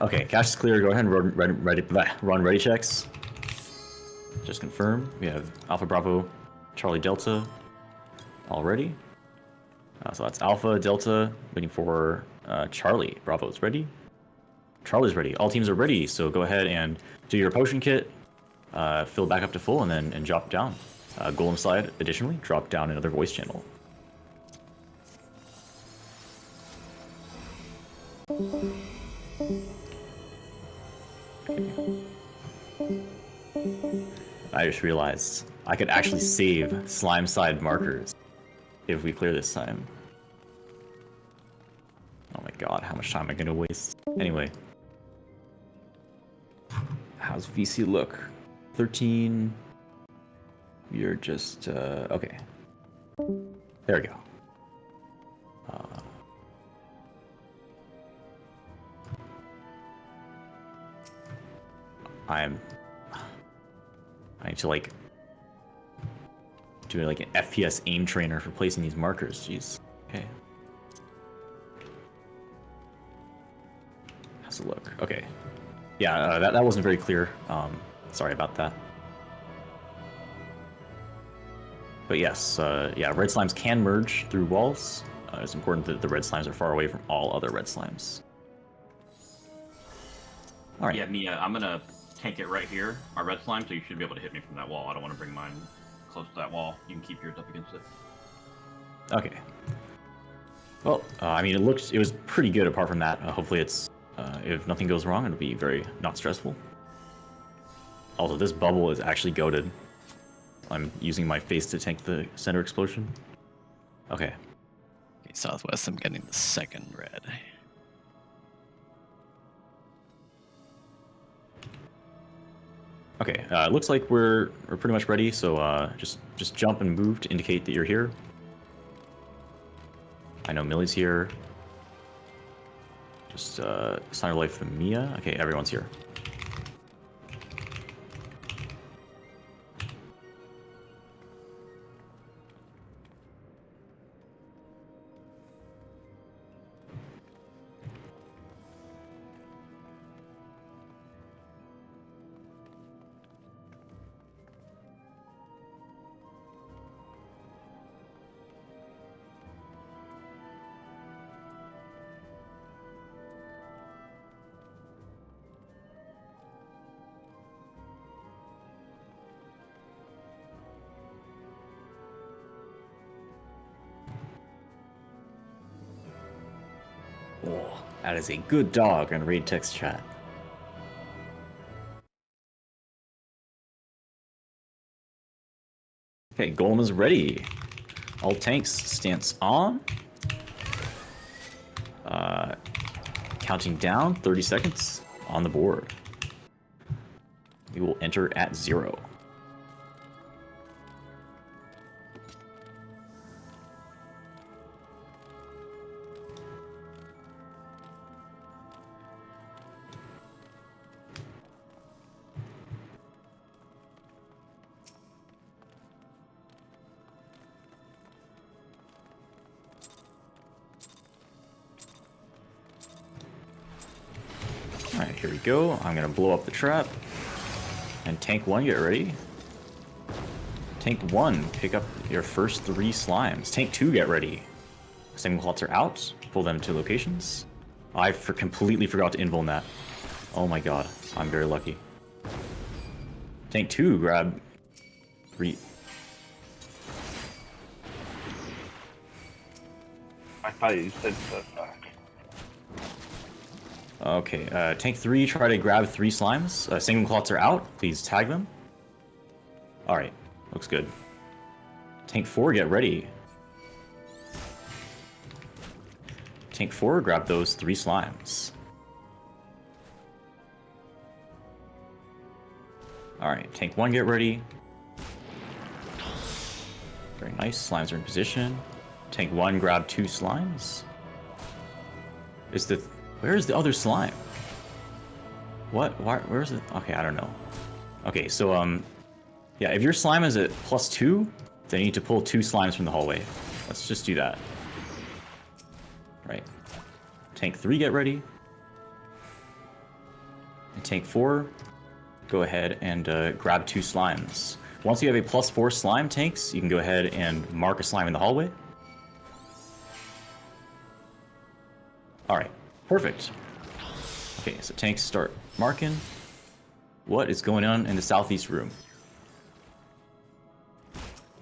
Okay, cache is clear. Go ahead and run ready checks. Just confirm. We have Alpha Bravo, Charlie Delta already. So that's Alpha, Delta, waiting for Charlie. Bravo's ready. Charlie's ready. All teams are ready, so go ahead and do your potion kit, fill back up to full, and then drop down. Golem slide, additionally, drop down another voice channel. Okay. I just realized I could actually save slime side markers if we clear this time. Oh my god, how much time am I gonna waste? Anyway. How's VC look? 13. You're just, okay. There we go. I need to, like, do, like, an FPS aim trainer for placing these markers. Jeez. Okay. How's it look? Okay. Yeah, that wasn't very clear. Sorry about that. But yes, yeah, red slimes can merge through walls. It's important that the red slimes are far away from all other red slimes. All right. Yeah, Mia, I'm gonna tank it right here, my red slime, so you should be able to hit me from that wall. I don't want to bring mine close to that wall. You can keep yours up against it. Okay. Well, I mean, it was pretty good apart from that. Hopefully it's, if nothing goes wrong, it'll be very not stressful. Also, this bubble is actually goated. I'm using my face to tank the center explosion. Okay. Okay, Southwest, I'm getting the second red. Okay, it looks like we're pretty much ready, so just jump and move to indicate that you're here. I know Millie's here. Just sign of life from Mia. Okay, everyone's here. Oh, that is a good dog on raid text chat. Okay, Golem is ready. All tanks stance on. Counting down, 30 seconds on the board. We will enter at 0. Alright, here we go. I'm gonna blow up the trap. And tank 1, get ready. Tank 1, pick up your first 3 slimes. Tank 2, get ready. Single clots are out. Pull them to locations. I completely forgot to invuln that. Oh my god, I'm very lucky. Tank 2, grab 3. I thought you said that. Okay, tank 3, try to grab 3 slimes. Single clots are out. Please tag them. Alright, looks good. Tank 4, get ready. Tank 4, grab those 3 slimes. Alright, tank 1, get ready. Very nice, slimes are in position. Tank 1, grab 2 slimes. Where is the other slime? What? Where is it? Okay, I don't know. Okay, so, yeah, if your slime is at +2, then you need to pull 2 slimes from the hallway. Let's just do that. Right. Tank 3, get ready. tank 4, go ahead and grab 2 slimes. Once you have a +4 slime tanks, you can go ahead and mark a slime in the hallway. Alright, perfect. Okay, so tanks start marking. What is going on in the southeast room?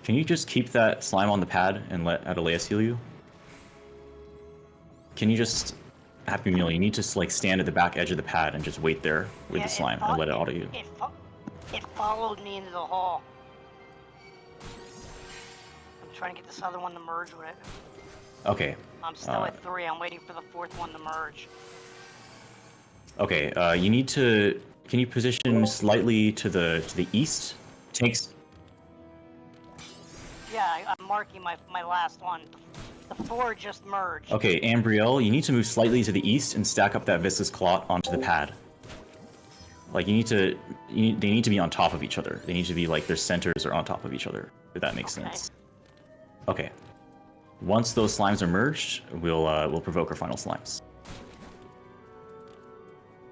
Can you just keep that slime on the pad and let Adeleas heal you? Can you just... Happy Meal, you need to like stand at the back edge of the pad and just wait there with the slime and let it auto you. It followed me into the hall. I'm trying to get this other one to merge with it. Okay. I'm still at 3. I'm waiting for the 4th one to merge. Okay, you need to... Can you position slightly to the east? Tanks... Yeah, I'm marking my last one. The 4 just merged. Okay, Ambrielle, you need to move slightly to the east and stack up that viscous clot onto the pad. Like, they need to be on top of each other. They need to be, like, their centers are on top of each other, if that makes sense. Okay. Once those slimes are merged, we'll provoke our final slimes.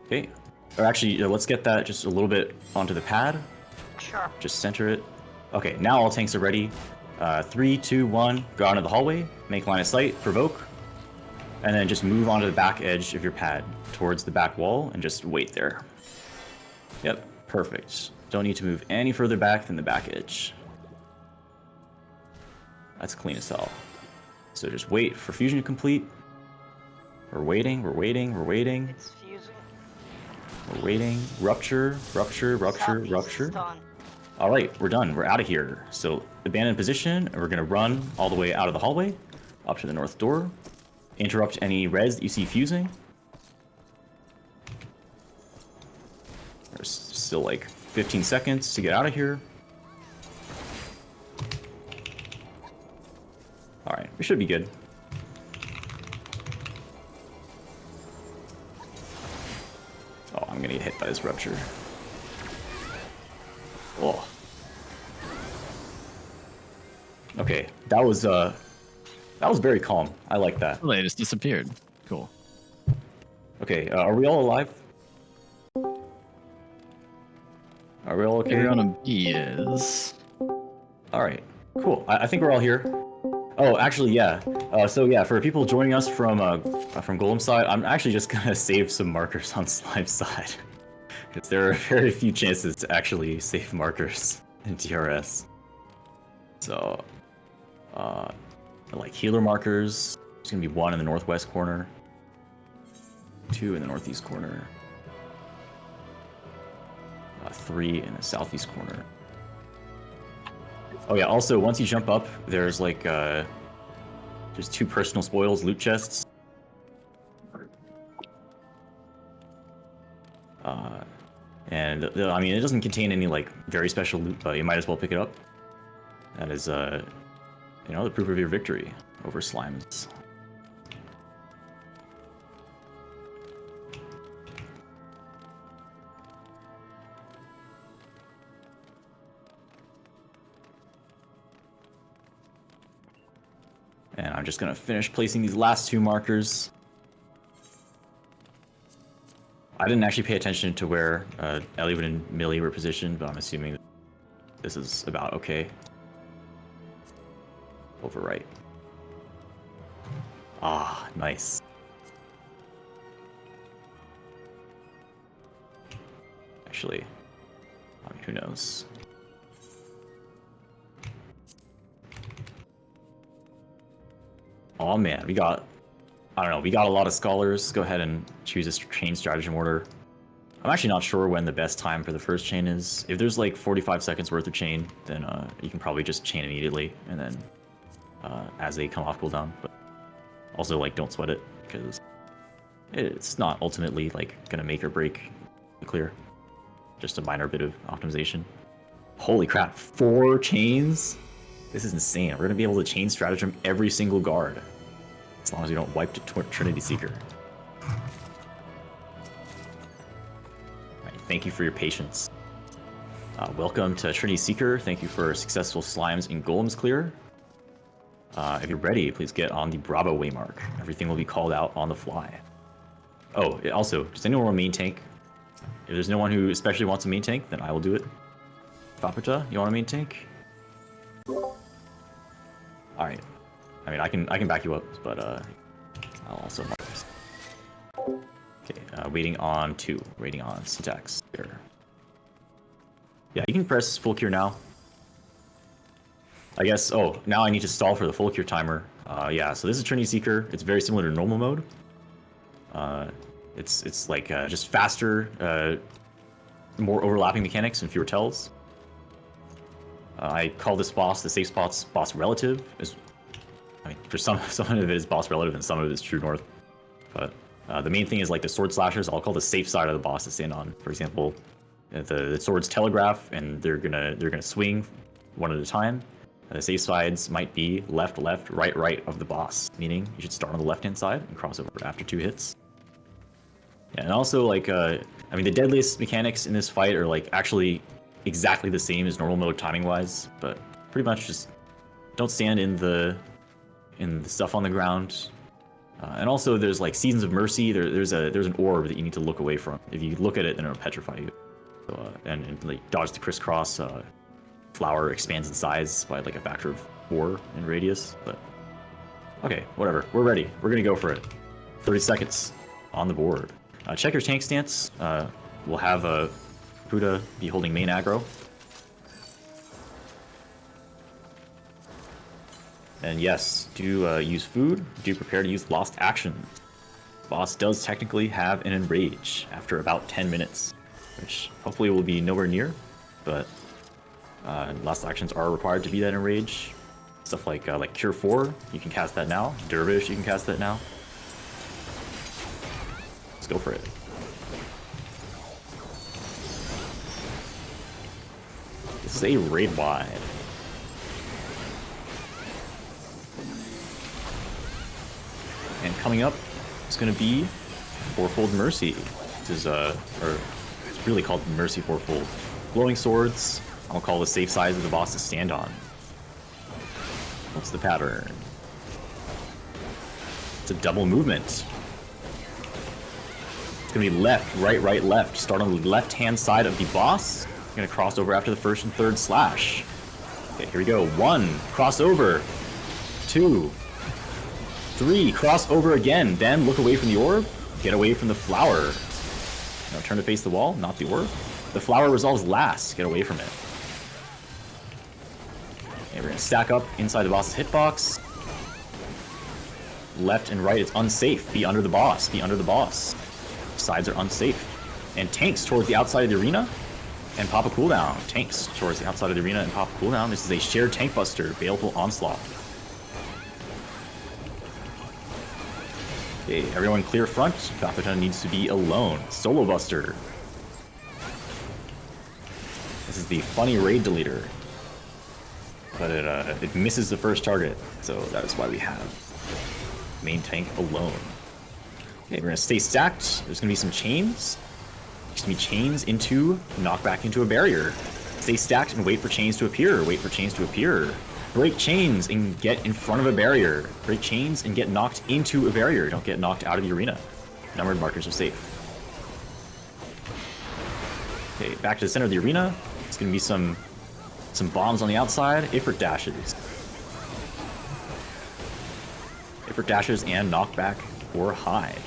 Okay. Or actually, let's get that just a little bit onto the pad. Sure. Just center it. Okay, now all tanks are ready. 3, 2, 1, go out into the hallway, make line of sight, provoke, and then just move onto the back edge of your pad towards the back wall and just wait there. Yep, perfect. Don't need to move any further back than the back edge. That's clean as hell. So just wait for fusion to complete. We're waiting, we're waiting, we're waiting. It's fusing. We're waiting. Rupture, rupture, rupture, Southeast rupture. is done. Alright, we're done. We're out of here. So, abandon position, and we're going to run all the way out of the hallway, up to the north door, interrupt any res that you see fusing. There's still like 15 seconds to get out of here. Alright, we should be good. Oh, I'm going to get hit by this rupture. Oh. Okay, that was very calm. I like that. Oh, they just disappeared. Cool. Okay, are we all alive? Are we all okay? Everyone is. All right, cool. I think we're all here. Oh, actually, yeah. So yeah, for people joining us from Golem's side, I'm actually just gonna save some markers on Slime's side, because there are very few chances to actually save markers in TRS. So, like healer markers, there's gonna be 1 in the northwest corner, 2 in the northeast corner, 3 in the southeast corner. Oh yeah, also once you jump up, there's like just 2 personal spoils loot chests. And I mean, it doesn't contain any like very special loot, but you might as well pick it up. That is you know, the proof of your victory over slimes. And I'm just gonna finish placing these last 2 markers. I didn't actually pay attention to where Eliud and Millie were positioned, but I'm assuming this is about okay. Overwrite. Ah, nice. Actually, I mean, who knows? Oh man, we got, I don't know, we got a lot of scholars. Go ahead and choose a chain stratagem order. I'm actually not sure when the best time for the first chain is. If there's like 45 seconds worth of chain, then you can probably just chain immediately, and then as they come off cooldown. But also, like, don't sweat it, because it's not ultimately like gonna make or break the clear. Just a minor bit of optimization. Holy crap, 4 chains? This is insane. We're gonna be able to chain stratagem every single guard, as long as we don't wipe to Trinity Seeker. Right, thank you for your patience. Welcome to Trinity Seeker. Thank you for successful slimes in Golem's clear. If you're ready, please get on the Bravo waymark. Everything will be called out on the fly. Oh, also, does anyone want a main tank? If there's no one who especially wants a main tank, then I will do it. Faputa, you want a main tank? Alright. I mean, I can back you up, but I'll also mark this. Okay, waiting on 2. Waiting on syntax. Here. Yeah, you can press full cure now. I guess, oh, now I need to stall for the full cure timer. Yeah, so this is Trinity Seeker. It's very similar to normal mode. It's like just faster, more overlapping mechanics and fewer tells. I call this boss the safe spots boss relative. I mean, for some of it is boss relative and some of it is true north. But the main thing is like the sword slashers. I'll call the safe side of the boss to stand on. For example, the swords telegraph and they're gonna swing one at a time. The safe sides might be left, right of the boss, meaning you should start on the left-hand side and cross over after 2 hits. Yeah, and also like, I mean, the deadliest mechanics in this fight are like actually exactly the same as normal mode timing-wise, but pretty much just don't stand in the stuff on the ground. And also, there's like Seasons of Mercy. There's an orb that you need to look away from. If you look at it, then it'll petrify you. So, and like dodge the crisscross. Flower expands in size by like a factor of 4 in radius. But okay, whatever. We're ready. We're gonna go for it. 30 seconds on the board. Check your tank stance. We'll have Buddha be holding main aggro. And yes, do use food. Do prepare to use lost actions. Boss does technically have an enrage after about 10 minutes, which hopefully will be nowhere near, but lost actions are required to be that enrage. Stuff like Cure 4, you can cast that now. Dervish, you can cast that now. Let's go for it. This is a raid wide. And coming up is going to be Fourfold Mercy. This is or it's really called Mercy Fourfold. Glowing swords. I'll call the safe sides of the boss to stand on. What's the pattern? It's a double movement. It's gonna be left, right, left. Start on the left-hand side of the boss. You're gonna cross over after the first and third slash. Okay, here we go. 1, cross over. 2, 3, cross over again. Then look away from the orb. Get away from the flower. Now turn to face the wall, not the orb. The flower resolves last. Get away from it. Okay, we're gonna stack up inside the boss's hitbox. Left and right, it's unsafe. Be under the boss. Be under the boss. Sides are unsafe. And tanks towards the outside of the arena and pop a cooldown. Tanks towards the outside of the arena and pop a cooldown. This is a shared tank buster. Baleful Onslaught. Okay, everyone clear front. Faputa needs to be alone. Solo buster. This is the funny raid deleter. But it misses the first target, so that's why we have main tank alone. Okay, we're gonna stay stacked. There's gonna be some chains. There's gonna be chains into knockback into a barrier. Stay stacked and wait for chains to appear. Wait for chains to appear. Break chains and get in front of a barrier. Break chains and get knocked into a barrier. Don't get knocked out of the arena. Numbered markers are safe. Okay, back to the center of the arena. It's gonna be some bombs on the outside. Ifrit dashes. Ifrit dashes and knockback or hide.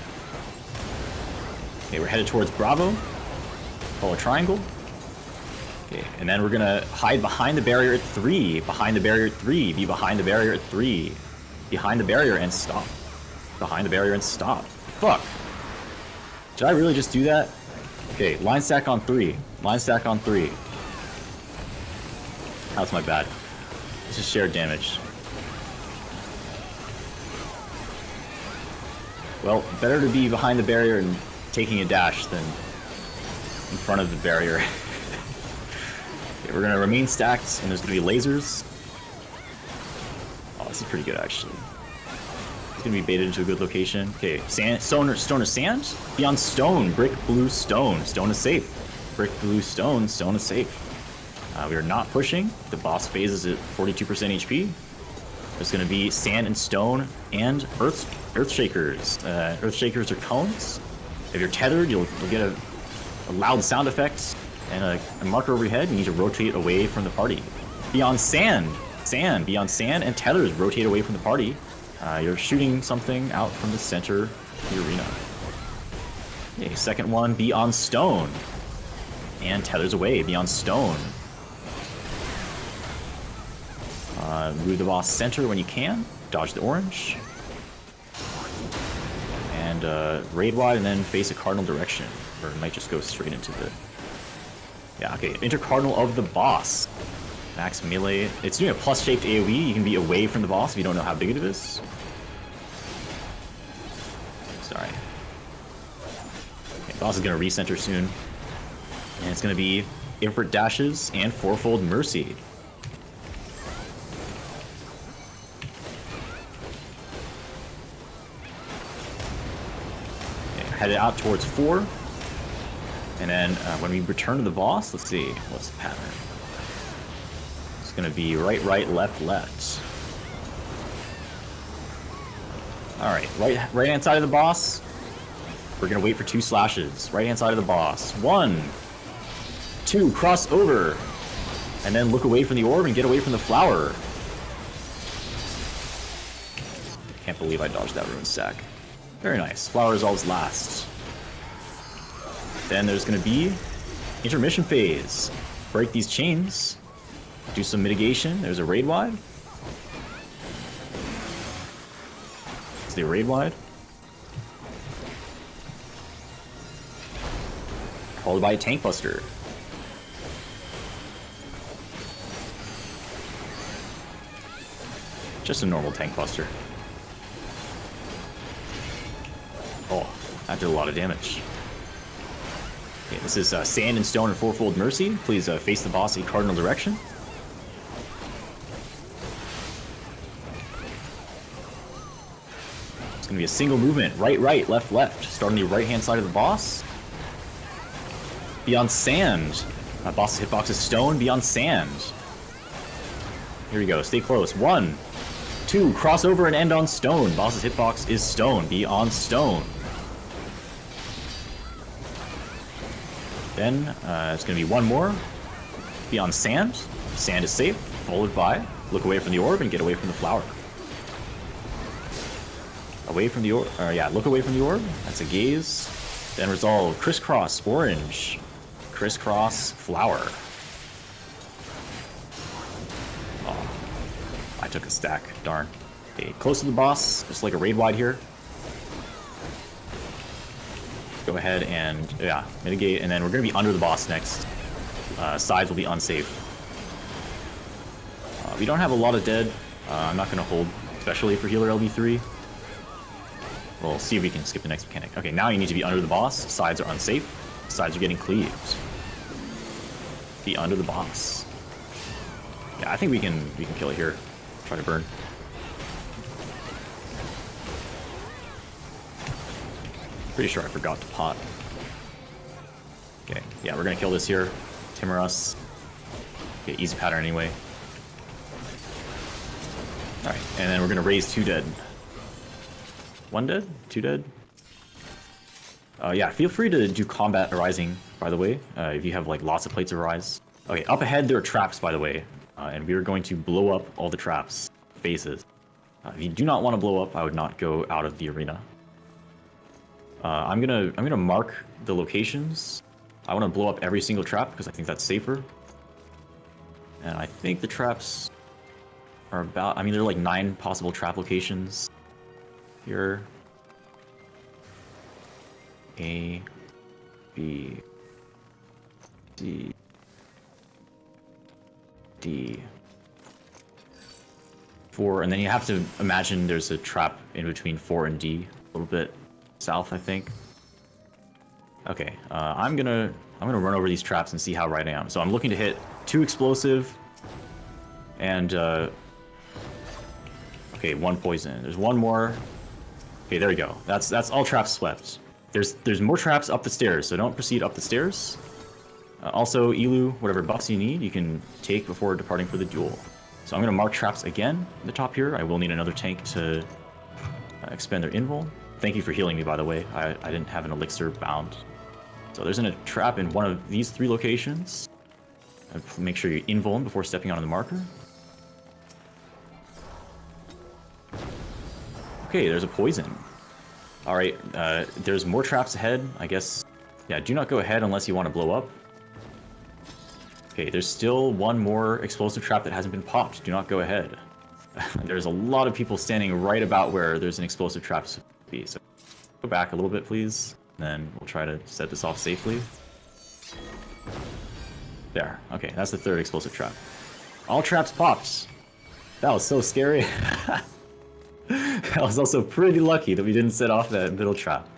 Okay, we're headed towards Bravo. Follow a triangle. Okay, and then we're gonna hide behind the barrier at 3. Behind the barrier at 3. Be behind the barrier at 3. Behind the barrier and stop. Behind the barrier and stop. Fuck. Did I really just do that? Okay, line stack on 3. Line stack on 3. That's my bad. This is shared damage. Well, better to be behind the barrier and taking a dash than in front of the barrier. Okay, we're gonna remain stacked, and there's gonna be lasers. Oh, this is pretty good actually. It's gonna be baited into a good location. Okay, sand, stone or sand? Be on stone. Brick, blue, stone. Stone is safe. Brick, blue, stone. Stone is safe. We are not pushing. The boss phase is at 42% HP. There's going to be sand and stone and earth shakers. Earth shakers are cones. If you're tethered, you'll get a loud sound effect and a marker over your head. You need to rotate away from the party. Be on sand. Be on sand, and tethers rotate away from the party. You're shooting something out from the center of the arena. Okay, second one, be on stone. And tethers away, be on stone. Move the boss center when you can. Dodge the orange. And raid wide, and then face a cardinal direction. Or it might just go straight into the... Yeah, okay, enter cardinal of the boss. Max melee. It's doing a plus-shaped AoE. You can be away from the boss if you don't know how big it is. Sorry. Okay, boss is going to recenter soon. And it's going to be Ifrit dashes and fourfold mercy. Okay, headed out towards 4. And then when we return to the boss, let's see, what's the pattern? It's going to be right, left. Alright, right hand side of the boss. We're going to wait for 2 slashes. Right hand side of the boss. 1, 2, cross over. And then look away from the orb and get away from the flower. Can't believe I dodged that rune stack. Very nice. Flower resolves last. Then there's going to be intermission phase. Break these chains. Do some mitigation. There's a raid wide. Is the raid wide? Followed by a tank buster. Just a normal tank buster. Oh, that did a lot of damage. Okay, this is Sand and Stone and Fourfold Mercy. Please face the boss in cardinal direction. It's going to be a single movement. Right, left. Start on the right-hand side of the boss. Be on sand. Boss's hitbox is stone. Be on sand. Here we go. Stay close. 1, 2, cross over and end on stone. Boss's hitbox is stone. Be on stone. Then it's going to be 1 more. Be on sand. Sand is safe. Followed by look away from the orb and get away from the flower. Away from the orb. Look away from the orb. That's a gaze. Then resolve. Crisscross orange. Crisscross flower. Oh, I took a stack. Darn. Okay, close to the boss. Just like a raid wide here. Go ahead and, mitigate, and then we're going to be under the boss next. Sides will be unsafe. We don't have a lot of dead. I'm not going to hold, especially for healer LB3. We'll see if we can skip the next mechanic. Okay, now you need to be under the boss. Sides are unsafe. Sides are getting cleaved. Be under the boss. Yeah, I think we can kill it here. Try to burn. Pretty sure I forgot to pot. Okay, yeah, we're gonna kill this here. Timor us. Okay, easy pattern anyway. Alright, and then we're gonna raise 2 dead. 1 dead? 2 dead? Yeah, feel free to do combat arising, by the way, if you have like lots of plates of arise. Okay, up ahead there are traps, by the way, and we are going to blow up all the traps faces. If you do not want to blow up, I would not go out of the arena. I'm gonna mark the locations. I want to blow up every single trap because I think that's safer. And I think the traps are about, there are like 9 possible trap locations here. A, B, C, D, 4, and then you have to imagine there's a trap in between 4 and D, a little bit south, I think. Okay, I'm gonna run over these traps and see how right I am. So I'm looking to hit 2 explosive, and okay, 1 poison. There's 1 more. Okay, there we go. That's all traps swept. There's more traps up the stairs, so don't proceed up the stairs. Also, Elu, whatever buffs you need, you can take before departing for the duel. So I'm going to mark traps again at the top here. I will need another tank to expend their invul. Thank you for healing me, by the way. I didn't have an elixir bound. So there's a trap in one of these 3 locations. Make sure you invuln before stepping onto the marker. Okay, there's a poison. Alright, there's more traps ahead, I guess. Yeah, do not go ahead unless you want to blow up. Okay, there's still one more explosive trap that hasn't been popped. Do not go ahead. There's a lot of people standing right about where there's an explosive trap to be. So go back a little bit, please. And then we'll try to set this off safely. There. Okay, that's the 3rd explosive trap. All traps popped. That was so scary. I was also pretty lucky that we didn't set off that middle trap.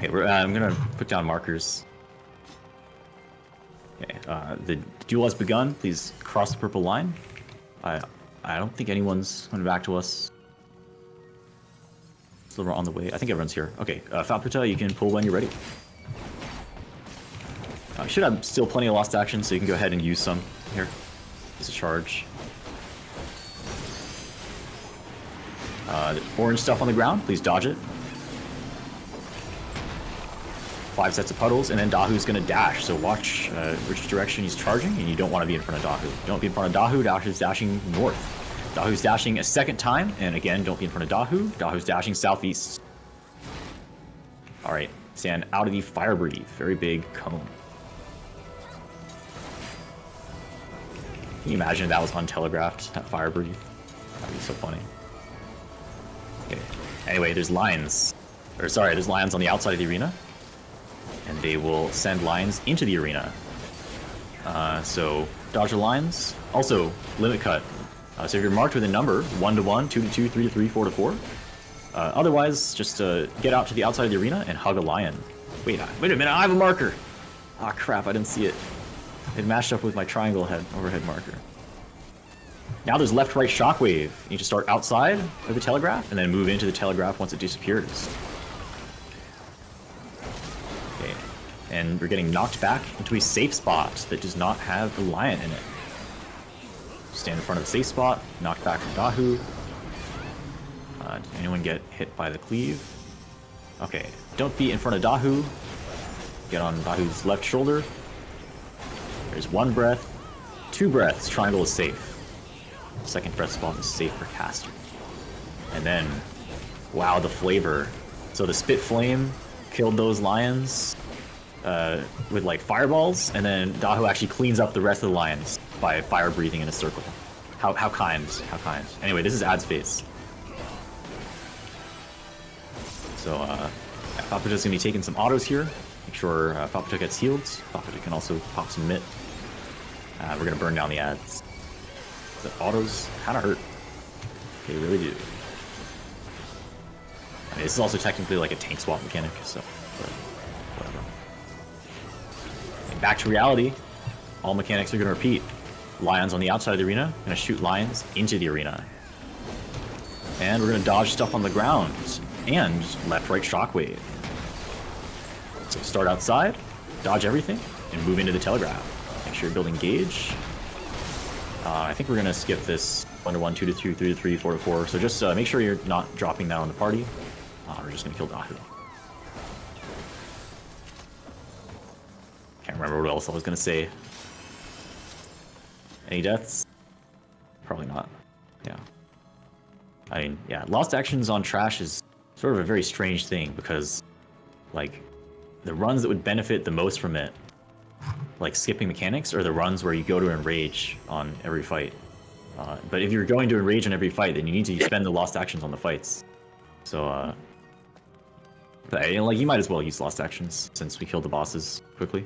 Okay, I'm gonna put down markers. Okay, the duel has begun. Please cross the purple line. I don't think anyone's coming back to us. Still on the way. I think everyone's here. Okay, Falperta, you can pull when you're ready. Should have still plenty of lost action, so you can go ahead and use some here. Use a charge. The orange stuff on the ground, please dodge it. 5 sets of puddles, and then Dahu's gonna dash, so watch which direction he's charging, and you don't want to be in front of Dahu. Don't be in front of Dahu, Dahu's dashing north. Dahu's dashing a 2nd time, and again, don't be in front of Dahu. Dahu's dashing southeast. Alright, stand out of the fire breathe, very big cone. Can you imagine if that was untelegraphed, that fire breathe? That'd be so funny. Okay, anyway, there's lines. Or sorry, there's lions on the outside of the arena. And they will send lines into the arena. So dodge the lines. Also, limit cut. So if you're marked with a number, 1 to 1, 2 to 2, 3 to 3, 4 to 4. Otherwise, just get out to the outside of the arena and hug a lion. Wait a minute, I have a marker! Ah, crap, I didn't see it. It matched up with my triangle overhead marker. Now there's left-right shockwave. You need to start outside of the telegraph and then move into the telegraph once it disappears. Okay, and we're getting knocked back into a safe spot that does not have a lion in it. Stand in front of the safe spot, knocked back from Dahu. Did anyone get hit by the cleave? Okay, don't be in front of Dahu. Get on Dahu's left shoulder. There's 1 breath, 2 breaths, triangle is safe. 2nd breath spot is safe for caster. And then, wow, the flavor. So the spit flame killed those lions with like fireballs, and then Dahu actually cleans up the rest of the lions by fire breathing in a circle. How kind, how kind. Anyway, this is Ad's face. So Falperta's gonna be taking some autos here. Make sure Falperta gets healed. Falperta can also pop some mitt. We're gonna burn down the ads. The autos kind of hurt. They really do. I mean, this is also technically like a tank swap mechanic, so whatever. And back to reality. All mechanics are gonna repeat. Lions on the outside of the arena, gonna shoot lions into the arena. And we're gonna dodge stuff on the ground. And left-right shockwave. So start outside, dodge everything, and move into the telegraph. Make sure you're building gauge. I think we're gonna skip this 1 to 1, 2 to 2, 3 to 3, 4 to 4. So just make sure you're not dropping that on the party. We're just gonna kill Dahu. Can't remember what else I was gonna say. Any deaths? Probably not. Yeah. I mean, yeah, lost actions on trash is sort of a very strange thing because, like, the runs that would benefit the most from it, like skipping mechanics, are the runs where you go to enrage on every fight. But if you're going to enrage on every fight, then you need to spend the lost actions on the fights. So, but, you know, like, you might as well use lost actions since we killed the bosses quickly.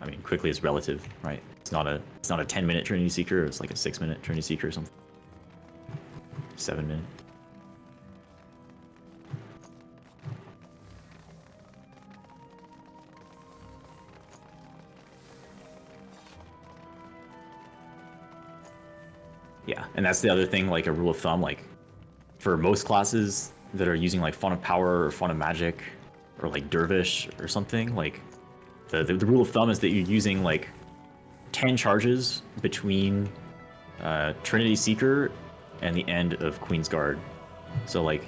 I mean, quickly is relative, right? It's not a 10-minute Trinity Seeker. It's like a 6-minute Trinity Seeker or something. 7-minute. Yeah, and that's the other thing, like a rule of thumb, like for most classes that are using like Font of Power or Font of Magic or like Dervish or something, like the rule of thumb is that you're using like 10 charges between Trinity Seeker and the end of Queen's Guard. So like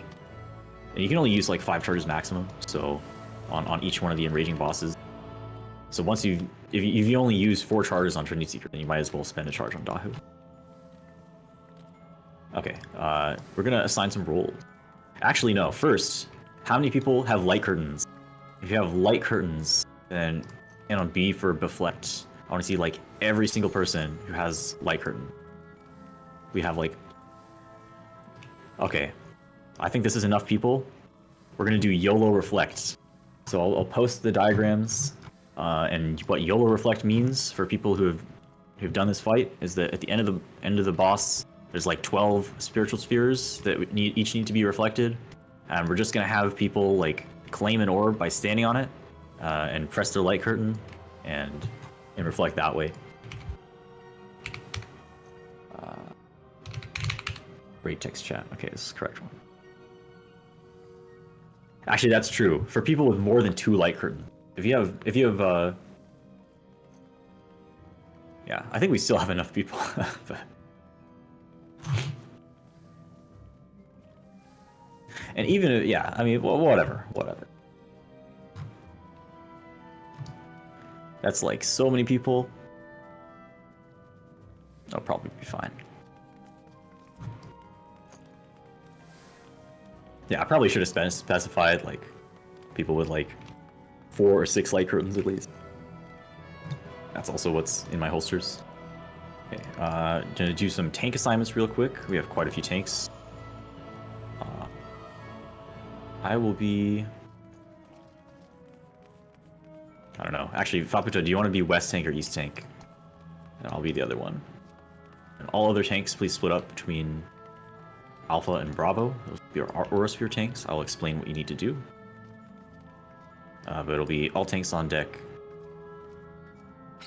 And you can only use like 5 charges maximum, so on each one of the enraging bosses. So once if you only use 4 charges on Trinity Seeker, then you might as well spend a charge on Dahu. Okay, we're gonna assign some roles. Actually, no. First, how many people have light curtains? If you have light curtains, then and on B for Beflect, I want to see like every single person who has light curtain. We have like, okay, I think this is enough people. We're gonna do YOLO Reflect. So I'll post the diagrams, and what YOLO Reflect means for people who've done this fight is that at the end of the boss, there's like 12 spiritual spheres that each need to be reflected, and we're just gonna have people like claim an orb by standing on it, and press their light curtain, and reflect that way. Raid text chat. Okay, this is the correct one. Actually, that's true for people with more than 2 light curtains. If you have, yeah, I think we still have enough people. But... And even if, yeah, I mean, well, whatever. That's like so many people. That'll probably be fine. Yeah, I probably should have specified like people with like 4 or 6 light curtains at least. That's also what's in my holsters. Okay, gonna do some tank assignments real quick. We have quite a few tanks. I will be... I don't know. Actually, Faputo, do you want to be west tank or east tank? And I'll be the other one. And all other tanks, please split up between Alpha and Bravo. Those will be our Aurasphere tanks. I'll explain what you need to do. But it'll be all tanks on deck.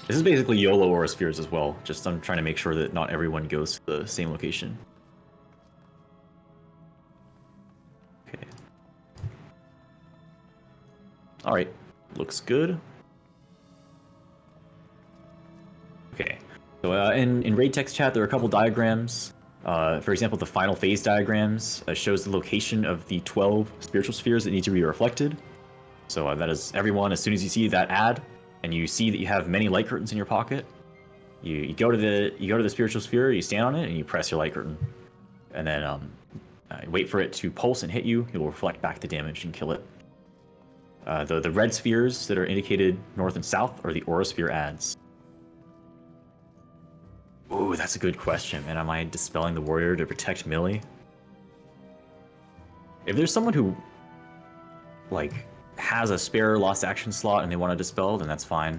This is basically YOLO Auraspheres as well. Just I'm trying to make sure that not everyone goes to the same location. Okay. Alright. Looks good. Okay. So in raid text chat, there are a couple diagrams. For example, the final phase diagrams shows the location of the 12 spiritual spheres that need to be reflected. So that is everyone. As soon as you see that ad, and you see that you have many light curtains in your pocket, you go to the spiritual sphere, you stand on it, and you press your light curtain, and then wait for it to pulse and hit you. It will reflect back the damage and kill it. The red spheres that are indicated north and south are the Aurasphere ads. Ooh, that's a good question, man. Am I dispelling the warrior to protect melee? If there's someone who, like, has a spare lost action slot and they want to dispel, then that's fine.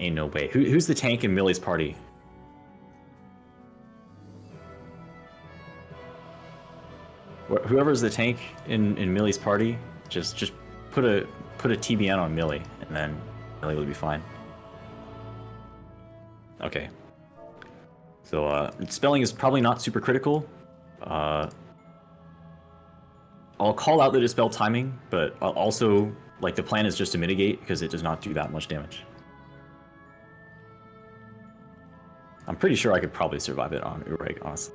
Ain't no way. Who's the tank in Millie's party? Whoever's the tank in Millie's party, just put a TBN on Millie, and then Millie will be fine. Okay. So spelling is probably not super critical. I'll call out the dispel timing, but I'll also, like, the plan is just to mitigate because it does not do that much damage. I'm pretty sure I could probably survive it on Ureg, honestly.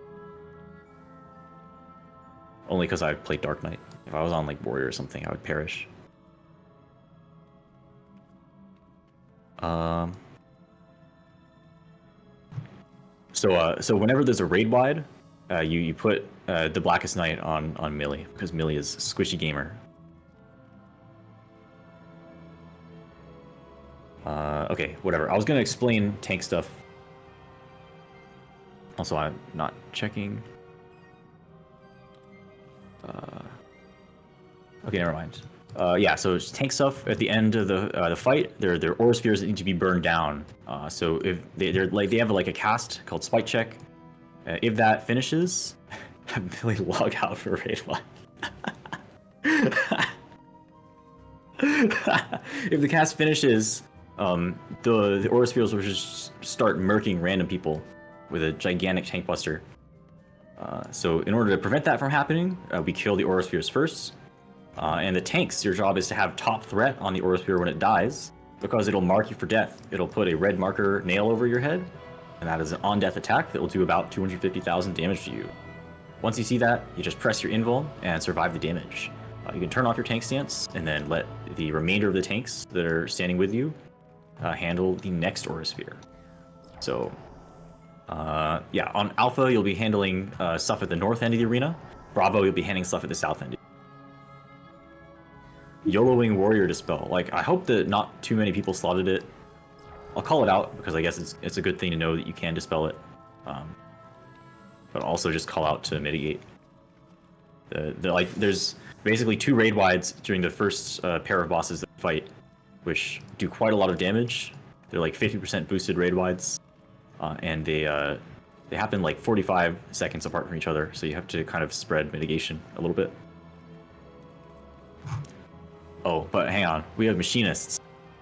Only because I played Dark Knight. If I was on like Warrior or something, I would perish. So whenever there's a raid wide, you put the Blackest Night on Millie, because Millie is a squishy gamer. Okay, whatever. I was gonna explain tank stuff. Also, I'm not checking. Okay, never mind. Yeah, so it's tank stuff at the end of the fight. They're Auraspheres that need to be burned down. So if they have like a cast called Spike Check. If that finishes, have Billy log out for raid one. If the cast finishes, the Auraspheres will just start murking random people with a gigantic tank buster. So in order to prevent that from happening, we kill the Auraspheres first. And the tanks, your job is to have top threat on the Aurasphere when it dies, because it'll mark you for death. It'll put a red marker nail over your head, and that is an on-death attack that will do about 250,000 damage to you. Once you see that, you just press your invul and survive the damage. You can turn off your tank stance and then let the remainder of the tanks that are standing with you handle the next Aura Sphere. So, yeah, on Alpha, you'll be handling stuff at the north end of the arena. Bravo, you'll be handling stuff at the south end. YOLOing Warrior Dispel. Like, I hope that not too many people slotted it. I'll call it out because I guess it's a good thing to know that you can dispel it. But also just call out to mitigate. Like, there's basically 2 raid wides during the first pair of bosses that fight, which do quite a lot of damage. They're like 50% boosted raid wides, and they happen like 45 seconds apart from each other, so you have to kind of spread mitigation a little bit. Oh, but hang on, we have machinists.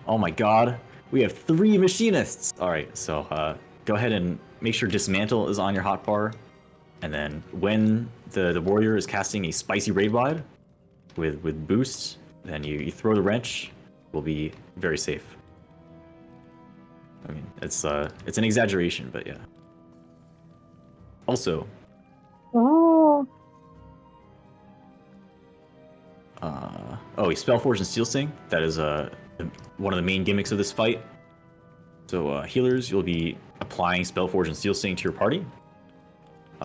Oh my god, we have 3 machinists! Alright, so go ahead and make sure Dismantle is on your hotbar, and then when the warrior is casting a spicy raid wide with boost, then you throw the wrench. Will be very safe. I mean, it's an exaggeration, but yeah. Also, Spellforge and Steel Sting. That is one of the main gimmicks of this fight. So healers, you'll be applying Spellforge and Steel Sting to your party.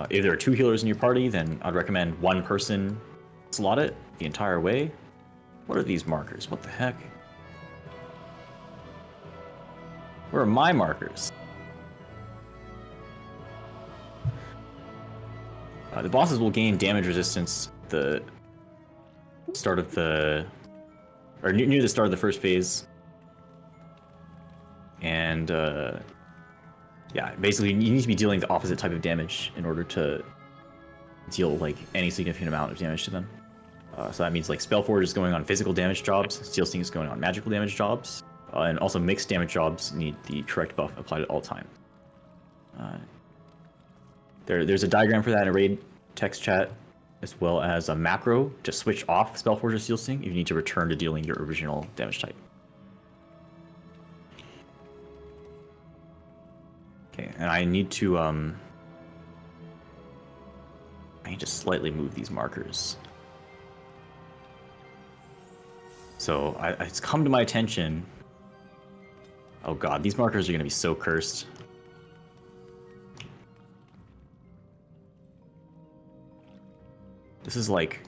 If there are 2 healers in your party, then I'd recommend one person slot it the entire way. What are these markers? What the heck? Where are my markers? The bosses will gain damage resistance the start of the, or near the start of the first phase. And yeah, basically you need to be dealing the opposite type of damage in order to deal like any significant amount of damage to them. So that means like Spellforge is going on physical damage jobs, Steel Sting is going on magical damage jobs, and also mixed damage jobs need the correct buff applied at all times. There's a diagram for that in a raid text chat, as well as a macro to switch off Spellforge or Steel Sting if you need to return to dealing your original damage type. Okay, and I need to slightly move these markers. So it's come to my attention. Oh god, these markers are going to be so cursed. This is like...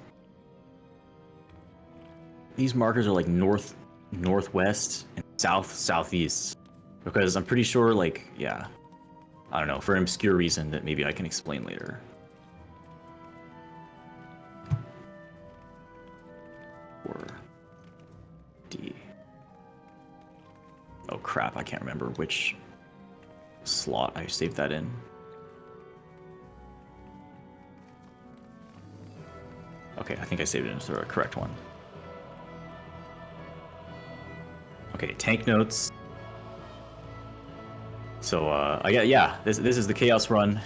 These markers are like north, northwest, and south, southeast. Because I'm pretty sure, like, yeah. I don't know, for an obscure reason that maybe I can explain later. Or... D. Oh crap, I can't remember which slot I saved that in. Okay, I think I saved it into the correct one. Okay, tank notes. So, this is the Chaos run.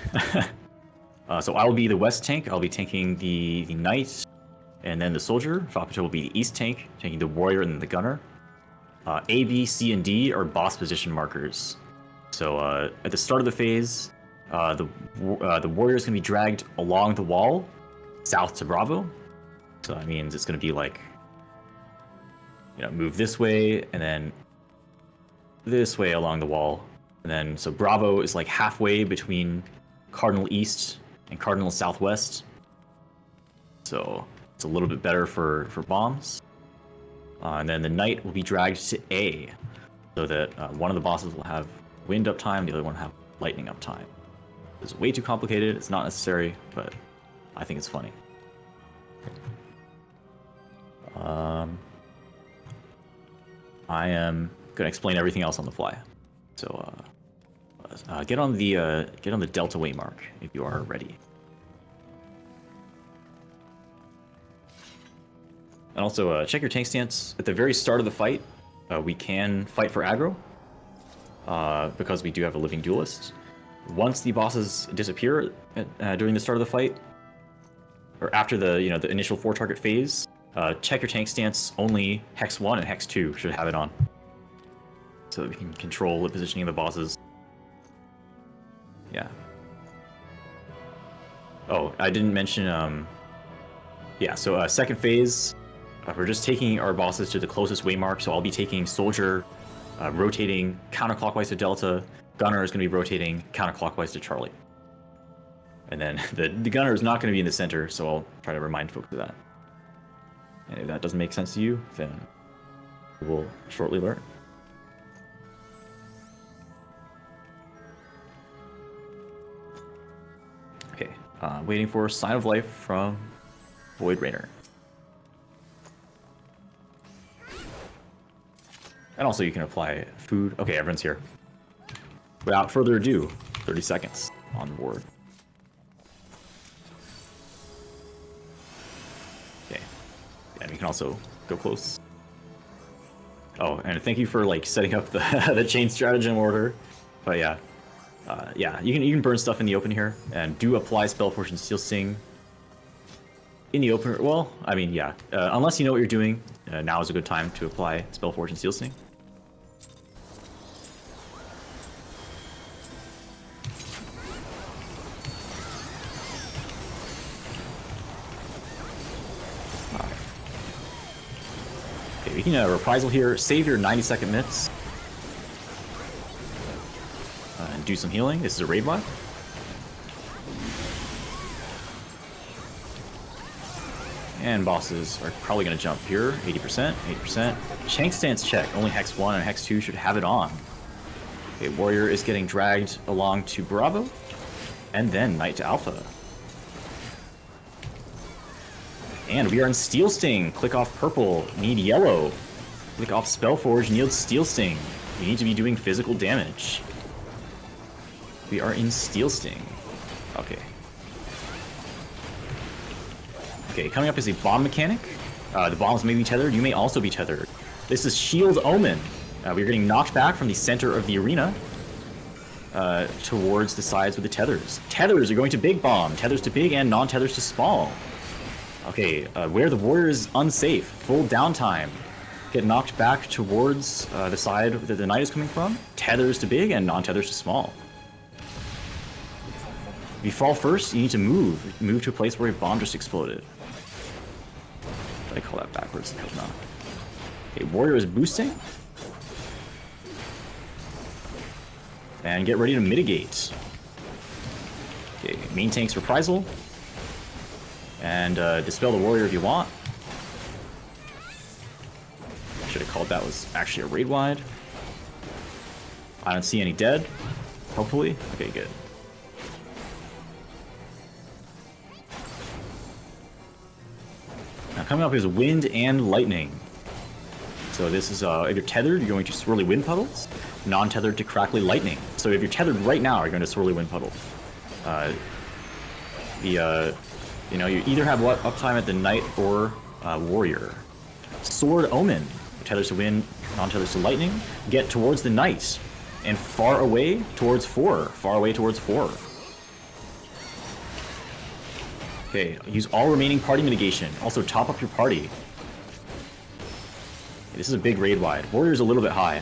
So I'll be the west tank. I'll be tanking the knight, and then the soldier. Fapato will be the east tank, tanking the warrior and then the gunner. A, B, C, and D are boss position markers. So at the start of the phase, the warrior is going to be dragged along the wall, south to Bravo. So that means it's going to be like, move this way, and then this way along the wall. And then, so Bravo is like halfway between Cardinal East and Cardinal Southwest. So it's a little bit better for bombs. And then the Knight will be dragged to A, so that one of the bosses will have wind uptime, the other one will have lightning uptime. It's way too complicated, it's not necessary, but I think it's funny. I am gonna explain everything else on the fly. So get on the Delta waymark if you are ready. And also check your tank stance. At the very start of the fight, we can fight for aggro because we do have a living duelist. Once the bosses disappear during the start of the fight, or after the the initial 4-target phase, check your tank stance. Only Hex 1 and Hex 2 should have it on, so that we can control the positioning of the bosses. Yeah. Oh, I didn't mention, yeah, so second phase, we're just taking our bosses to the closest waymark, so I'll be taking Soldier, rotating counterclockwise to Delta, Gunner is going to be rotating counterclockwise to Charlie. And then the Gunner is not going to be in the center, so I'll try to remind folks of that. And if that doesn't make sense to you, then we'll shortly learn. Okay, waiting for Sign of Life from Void Rainer. And also you can apply food. Okay, everyone's here. Without further ado, 30 seconds on the board. Okay, and we can also go close. Oh, and thank you for like setting up the the chain stratagem order. But yeah, yeah, you can burn stuff in the open here and do apply Spell Fortune Steel Sting in the open. Well, I mean, yeah, unless you know what you're doing, now is a good time to apply Spell Fortune Steel Sting. We can reprisal here, save your 90-second mitts, and do some healing. This is a raid one. And bosses are probably going to jump here, 80%, 80%. Shank Stance check, only Hex 1 and Hex 2 should have it on. Okay, Warrior is getting dragged along to Bravo, and then Knight to Alpha. And we are in Steel Sting. Click off purple, need yellow. Click off Spellforge, need Steel Sting. You need to be doing physical damage. We are in Steel Sting. Okay. Okay, coming up is a bomb mechanic. The bombs may be tethered, you may also be tethered. This is Shield Omen. We're getting knocked back from the center of the arena towards the sides with the tethers. Tethers are going to big bomb, tethers to big and non-tethers to small. Okay, where the warrior is unsafe, full downtime. Get knocked back towards the side that the knight is coming from. Tethers to big and non-tethers to small. If you fall first, you need to move. Move to a place where a bomb just exploded. Did I call that backwards? I hope not. Okay, warrior is boosting. And get ready to mitigate. Okay, main tank's reprisal. And dispel the warrior if you want. I should have called that was actually a raid wide. I don't see any dead. Hopefully. Okay, good. Now coming up is wind and lightning. So this is if you're tethered, you're going to swirly wind puddles. Non-tethered to crackly lightning. So if you're tethered right now, you're going to swirly wind puddle. You know, you either have what uptime at the knight or warrior. Sword Omen, tethers to wind, non-tethers to lightning. Get towards the knight and far away towards 4. Far away towards 4. Okay, use all remaining party mitigation. Also top up your party. Okay, this is a big raid wide. Warrior's a little bit high.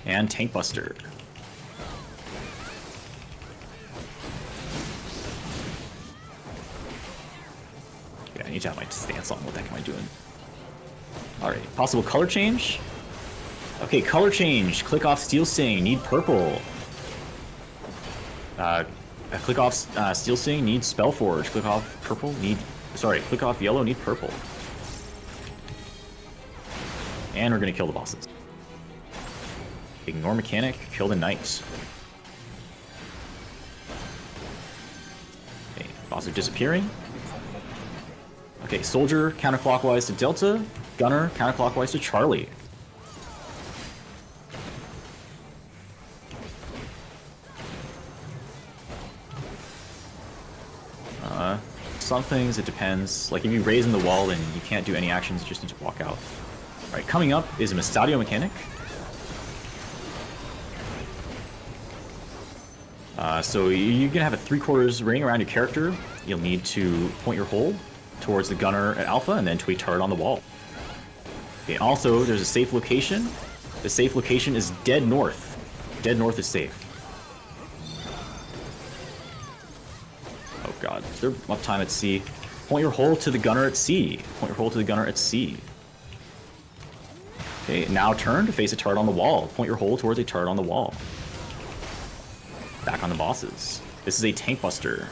And Tank Buster. I need to have my stance on. What the heck am I doing? Alright, possible color change? Okay, color change. Click off Steel Sting, need purple. Click off Steel Sting, need Spellforge. Click off purple, need... Sorry, click off yellow, need purple. And we're gonna kill the bosses. Ignore mechanic, kill the knight. Okay, boss are disappearing. Okay, Soldier counterclockwise to Delta, Gunner counterclockwise to Charlie. Some things it depends. Like if you raise in the wall and you can't do any actions, you just need to walk out. Alright, coming up is a Mystadio mechanic. So you're gonna have a 3/4 ring around your character. You'll need to point your hold towards the gunner at alpha and then to a turret on the wall. Okay, also, there's a safe location. The safe location is dead north. Dead north is safe. Oh god, is there uptime at C? Point your hole to the gunner at C. Point your hole to the gunner at C. Okay, now turn to face a turret on the wall. Point your hole towards a turret on the wall. Back on the bosses. This is a tank buster.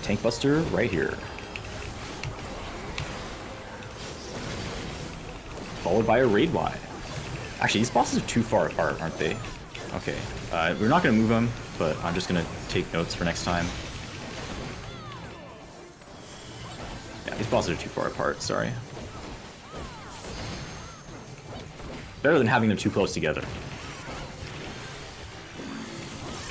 Tank buster right here. Followed by a raid Y. Actually, these bosses are too far apart, aren't they? Okay, we're not gonna move them, but I'm just gonna take notes for next time. Yeah, these bosses are too far apart, sorry. Better than having them too close together.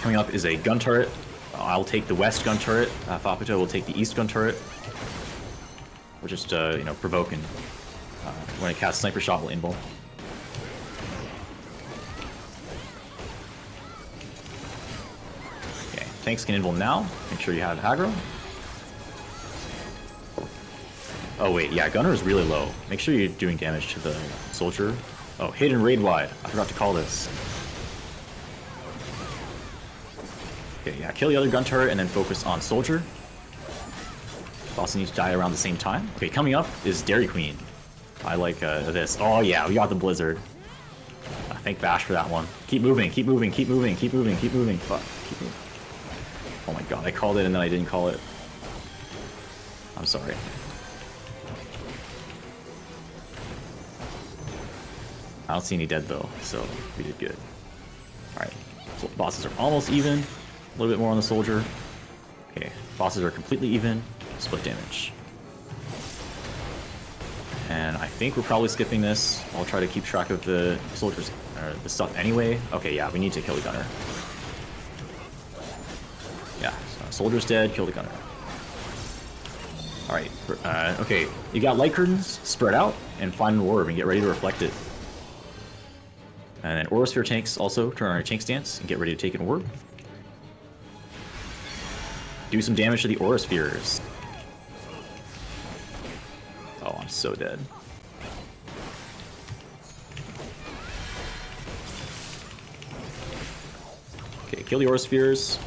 Coming up is a gun turret. I'll take the west gun turret. Faputo will take the east gun turret. We're just, you know, provoking. When it casts sniper shot, will invul. Okay, tanks can invul now. Make sure you have aggro. Oh wait, yeah, gunner is really low. Make sure you're doing damage to the soldier. Oh, hidden raid wide. I forgot to call this. Okay, yeah, kill the other gun turret and then focus on soldier. Boss needs to die around the same time. Okay, coming up is Dairy Queen. I like this. Oh yeah, we got the blizzard. Thank Bash for that one. Keep moving, keep moving, keep moving, keep moving, keep moving. Fuck, keep moving. Oh my god, I called it and then I didn't call it. I'm sorry. I don't see any dead though, so we did good. Alright, so bosses are almost even. A little bit more on the soldier. Okay, bosses are completely even. Split damage. And I think we're probably skipping this. I'll try to keep track of the soldiers, or the stuff anyway. Okay, yeah, we need to kill the gunner. Yeah, so soldier's dead, kill the gunner. Alright, okay, you got light curtains, spread out, and find an orb and get ready to reflect it. And then Aurasphere tanks also turn on your tank stance and get ready to take an orb. Do some damage to the Auraspheres. Oh, I'm so dead. Okay, kill the Auraspheres.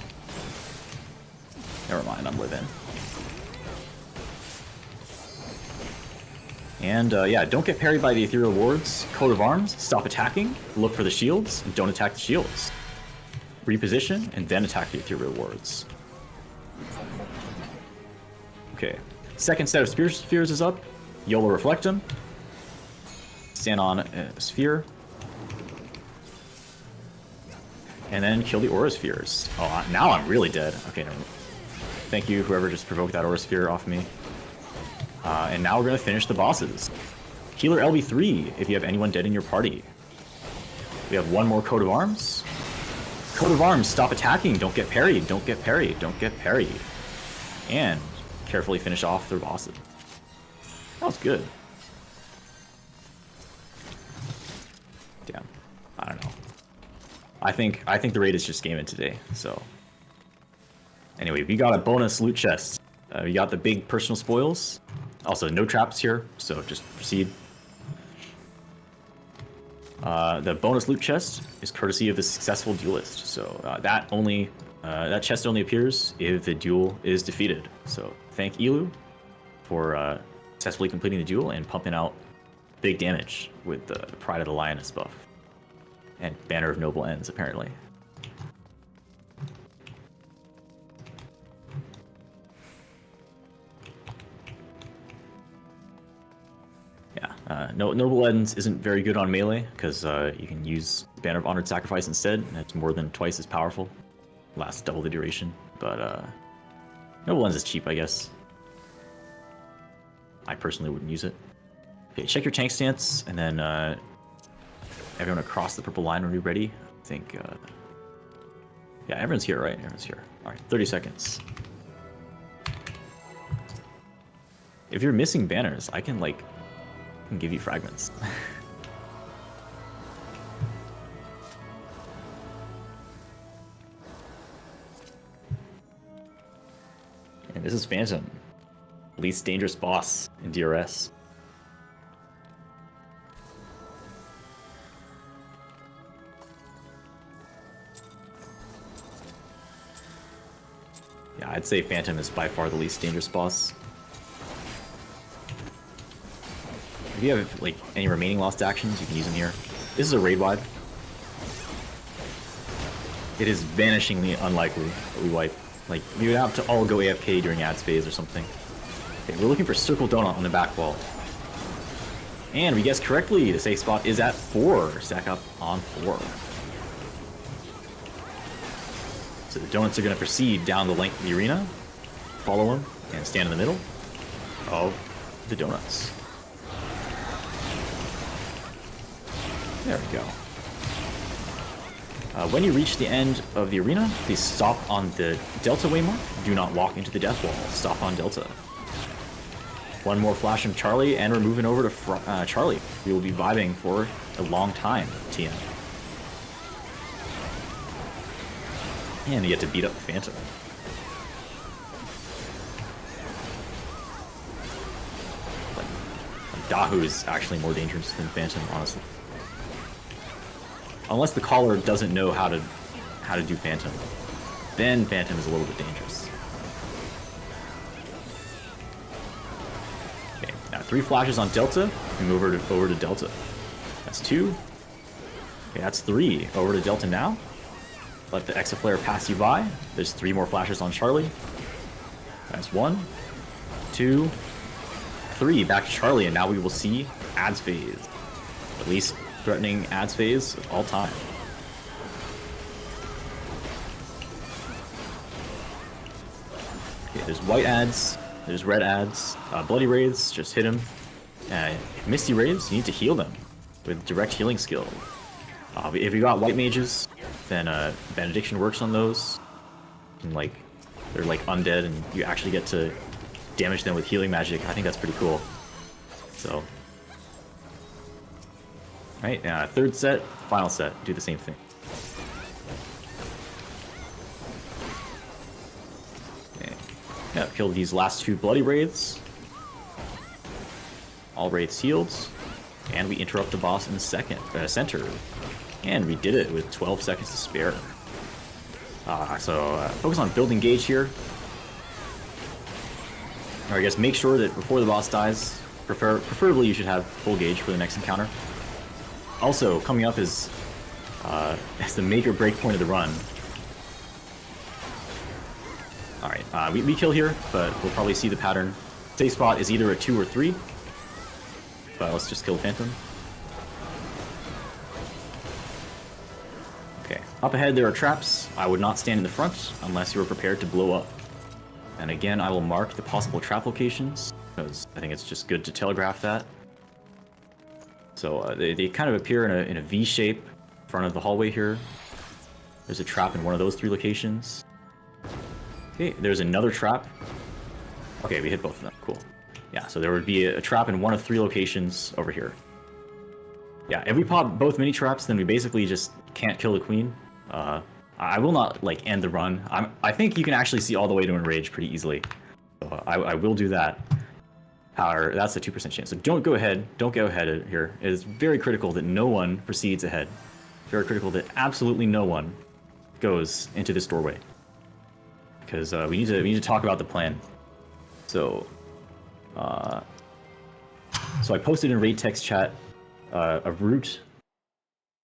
Never mind, I'm living. And yeah, don't get parried by the ethereal wards. Coat of arms, stop attacking, look for the shields, and don't attack the shields. Reposition, and then attack the ethereal wards. Okay, second set of spheres is up. YOLO reflect them. Stand on a sphere. And then kill the Auraspheres. Oh, now I'm really dead. Okay, no. Thank you, whoever just provoked that Aurasphere off me. And now we're going to finish the bosses. Healer LB3 if you have anyone dead in your party. We have one more Coat of Arms. Coat of Arms, stop attacking, don't get parried, don't get parried, don't get parried. And carefully finish off their bosses. That was good. Damn, I don't know. I think the raid is just gaming today, so. Anyway, we got a bonus loot chest. We got the big personal spoils. Also, no traps here, so just proceed. The bonus loot chest is courtesy of the successful duelist. So that chest only appears if the duel is defeated. So thank Elu for successfully completing the duel and pumping out big damage with the Pride of the Lioness buff. And Banner of Noble Ends, apparently. Noble Ends isn't very good on melee, because you can use Banner of Honored Sacrifice instead, and it's more than twice as powerful. Lasts double the duration, but Noble Ends is cheap, I guess. I personally wouldn't use it. Okay, check your tank stance, and then everyone across the purple line when you're ready. I think, yeah, everyone's here, right? Everyone's here. Alright, 30 seconds. If you're missing banners, I can give you fragments. And this is Phantom. Least dangerous boss in DRS. Yeah, I'd say Phantom is by far the least dangerous boss. If you have like any remaining lost actions, you can use them here. This is a raid wide. It is vanishingly unlikely that we wipe. Like, we would have to all go AFK during ads phase or something. Okay, we're looking for Circle Donut on the back wall. And we guessed correctly, the safe spot is at 4. Stack up on 4. So the donuts are going to proceed down the length of the arena, follow them, and stand in the middle of the donuts. There we go. When you reach the end of the arena, please stop on the Delta waymark. Do not walk into the death wall. Stop on Delta. One more flash from Charlie, and we're moving over to Charlie. We will be vibing for a long time, TM. And you get to beat up the Phantom. Like Dahu is actually more dangerous than Phantom, honestly. Unless the caller doesn't know how to do Phantom, then Phantom is a little bit dangerous. Okay, now 3 flashes on Delta. We move over to Delta. That's 2. Okay, that's 3. Over to Delta now. Let the Exaflare pass you by. There's 3 more flashes on Charlie. That's 1, 2, 3. Back to Charlie, and now we will see ads phase. At least threatening ads phase of all time. Okay, there's white ads, there's red ads, bloody wraiths, just hit them. Misty wraiths, you need to heal them with direct healing skill. If you got white mages, then benediction works on those. And like, they're like undead, and you actually get to damage them with healing magic. I think that's pretty cool. So. Right, third set, final set, do the same thing. Okay. Yeah, kill these last 2 bloody wraiths. All wraiths healed, and we interrupt the boss in the center. And we did it with 12 seconds to spare. So focus on building gauge here. Or I guess make sure that before the boss dies, preferably you should have full gauge for the next encounter. Also, coming up is the make or break point of the run. Alright, we kill here, but we'll probably see the pattern. Safe spot is either a 2 or 3. But let's just kill Phantom. Okay, up ahead there are traps. I would not stand in the front unless you were prepared to blow up. And again, I will mark the possible trap locations, because I think it's just good to telegraph that. So they kind of appear in a V shape in front of the hallway here. There's a trap in one of those 3 locations. Okay, there's another trap. Okay, we hit both of them. Cool. Yeah, so there would be a trap in one of 3 locations over here. Yeah, if we pop both mini traps, then we basically just can't kill the queen. I will not like end the run. I think you can actually see all the way to Enrage pretty easily. So I will do that. However, that's a 2% chance. So don't go ahead. Don't go ahead here. It is very critical that no one proceeds ahead. Very critical that absolutely no one goes into this doorway. Because we need to talk about the plan. So, so I posted in raid text chat a route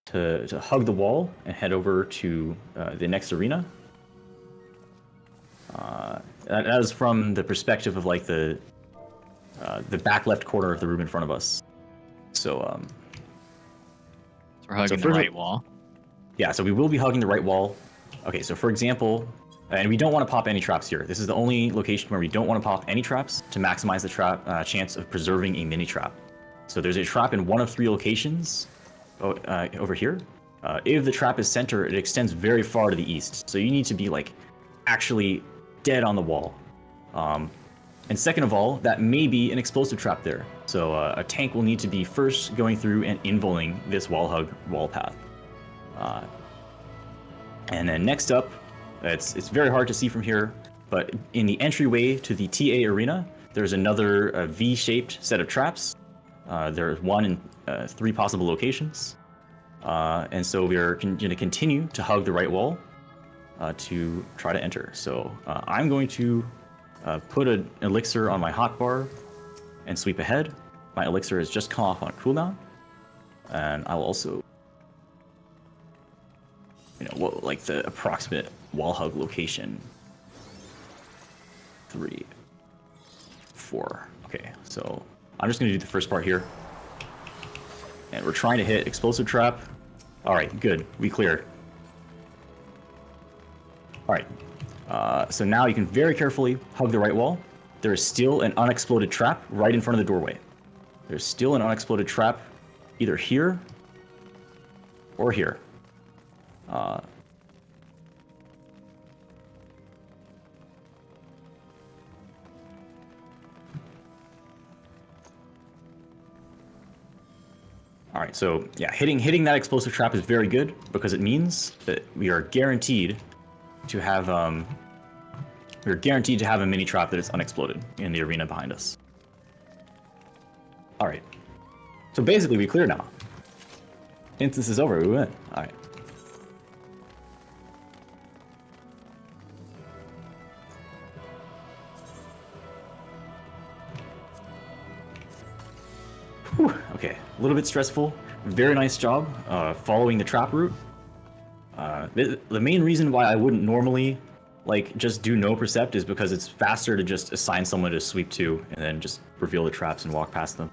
to hug the wall and head over to the next arena. That is from the perspective of like the back left corner of the room in front of us. So, So we're hugging the right wall. Yeah, so we will be hugging the right wall. Okay, so for example, and we don't want to pop any traps here. This is the only location where we don't want to pop any traps to maximize the trap chance of preserving a mini trap. So there's a trap in one of 3 locations over here. If the trap is center, it extends very far to the east. So you need to be like actually dead on the wall. And second of all, that may be an explosive trap there. So a tank will need to be first going through and involing this wall hug wall path. And then next up, it's very hard to see from here, but in the entryway to the TA arena, there's another V-shaped set of traps. There's 1 in 3 possible locations. And so we're going to continue to hug the right wall. to try to enter. So I'm going to put an elixir on my hotbar and sweep ahead. My elixir has just come off on cooldown, and I will also, like the approximate wall hug location. 3, 4. Okay, so I'm just gonna do the first part here, and we're trying to hit explosive trap. All right, good, we cleared. All right, so now you can very carefully hug the right wall. There is still an unexploded trap right in front of the doorway. There's still an unexploded trap either here or here. All right, so yeah, hitting that explosive trap is very good because it means that we are guaranteed to have a mini trap that is unexploded in the arena behind us. All right, so basically we clear now. Instance is over, we win. All right. Whew, okay, a little bit stressful. Very nice job following the trap route. The main reason why I wouldn't normally just do no percept is because it's faster to just assign someone to sweep to and then just reveal the traps and walk past them.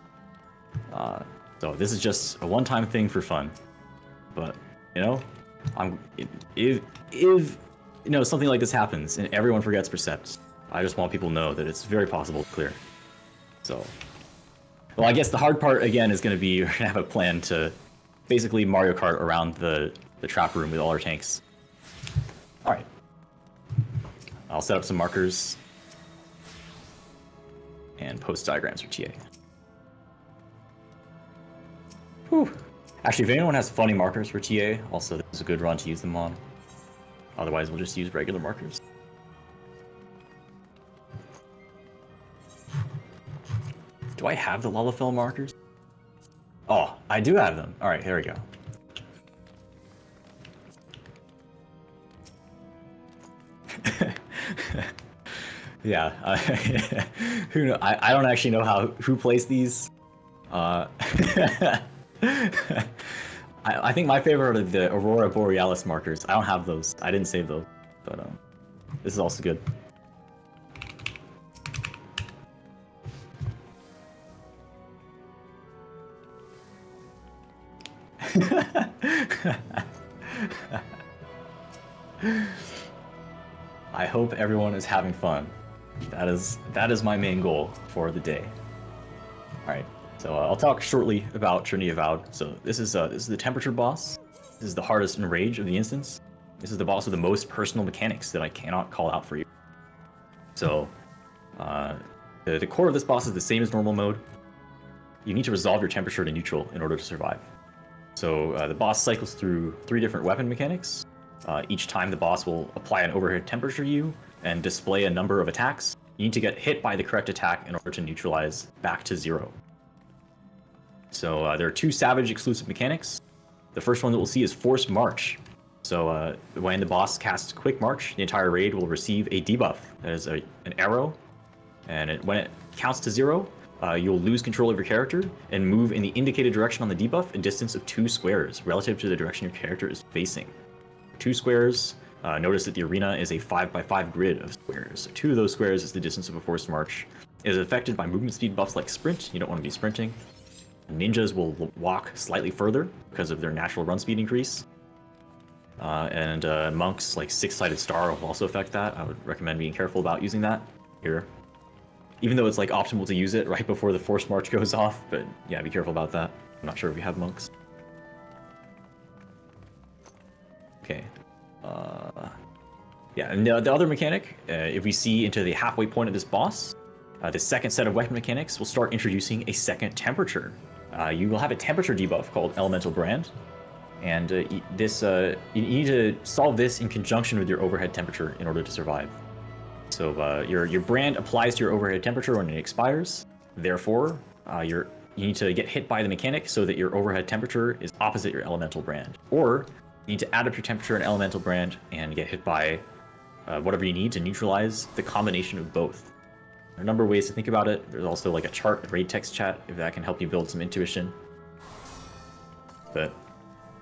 So this is just a one-time thing for fun. But if something like this happens and everyone forgets percept, I just want people to know that it's very possible to clear. So, well, I guess the hard part again is going to be we're going to have a plan to basically Mario Kart around the trap room with all our tanks. All right. I'll set up some markers and post diagrams for TA. Whew. Actually, if anyone has funny markers for TA, also this is a good run to use them on. Otherwise, we'll just use regular markers. Do I have the Lullafell markers? Oh, I do have them. All right, here we go. Yeah, who know? I don't actually know who plays these. I think my favorite are the Aurora Borealis markers. I don't have those. I didn't save those, but this is also good. I hope everyone is having fun. That is my main goal for the day. All right, so I'll talk shortly about Trinity Avowed. So this is the temperature boss. This is the hardest in Rage of the instance. This is the boss with the most personal mechanics that I cannot call out for you. So the core of this boss is the same as normal mode. You need to resolve your temperature to neutral in order to survive. So the boss cycles through 3 different weapon mechanics. Each time the boss will apply an overhead temperature to you and display a number of attacks. You need to get hit by the correct attack in order to neutralize back to 0. So there are 2 Savage exclusive mechanics. The first one that we'll see is Forced March. So when the boss casts Quick March, the entire raid will receive a debuff. That is an arrow, and when it counts to 0, you'll lose control of your character and move in the indicated direction on the debuff a distance of 2 squares relative to the direction your character is facing. 2 squares. Notice that the arena is a 5x5 grid of squares. So 2 of those squares is the distance of a Forced March. It is affected by movement speed buffs like Sprint. You don't want to be sprinting. Ninjas will walk slightly further because of their natural run speed increase. And monks like 6-sided star will also affect that. I would recommend being careful about using that here. Even though it's optimal to use it right before the Forced March goes off, but yeah, be careful about that. I'm not sure if you have monks. Okay. Yeah, and the other mechanic, if we see into the halfway point of this boss, the second set of weapon mechanics will start introducing a second temperature. You will have a temperature debuff called Elemental Brand, and you need to solve this in conjunction with your overhead temperature in order to survive. So your brand applies to your overhead temperature when it expires. Therefore, you need to get hit by the mechanic so that your overhead temperature is opposite your elemental brand. Or You need to add up your temperature and elemental brand and get hit by whatever you need to neutralize the combination of both. There are a number of ways to think about it. There's also like a chart, a raid text chat, if that can help you build some intuition. But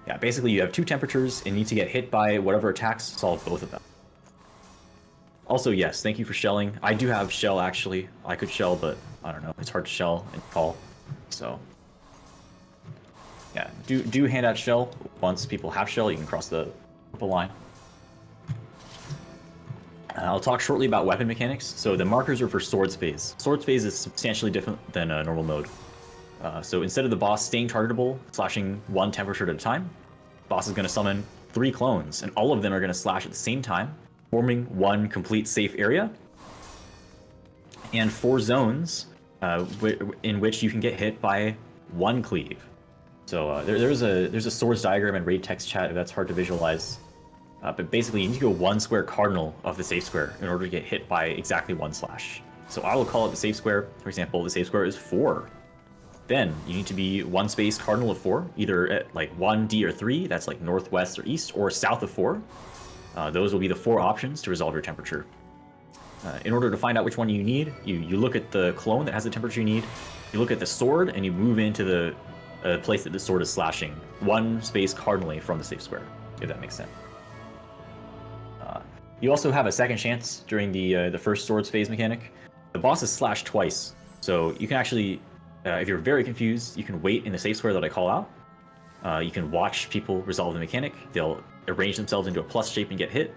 yeah, basically you have two temperatures and you need to get hit by whatever attacks solve both of them. Also, yes, thank you for shelling. I do have shell, actually. I could shell, but I don't know. It's hard to shell and call. So, yeah, do hand out shell. Once people have shell, you can cross the purple line. I'll talk shortly about weapon mechanics. So the markers are for Swords phase. Swords phase is substantially different than a normal mode. So instead of the boss staying targetable, slashing one temperature at a time, the boss is going to summon 3 clones, and all of them are going to slash at the same time, forming one complete safe area, and 4 zones in which you can get hit by 1 cleave. So there's a swords diagram in raid text chat if that's hard to visualize. But basically, you need to go 1 square cardinal of the safe square in order to get hit by exactly 1 slash. So I will call it the safe square. For example, the safe square is 4. Then you need to be 1 space cardinal of 4, either at like 1, D, or 3. That's like north, west, or east, or south of 4. Those will be the 4 options to resolve your temperature. In order to find out which one you need, you look at the clone that has the temperature you need, you look at the sword, and you move into the place that the sword is slashing 1 space cardinally from the safe square, if that makes sense. You also have a second chance during the first swords phase mechanic. The boss is slashed twice, so you can actually, if you're very confused, you can wait in the safe square that I call out. You can watch people resolve the mechanic. They'll arrange themselves into a plus shape and get hit.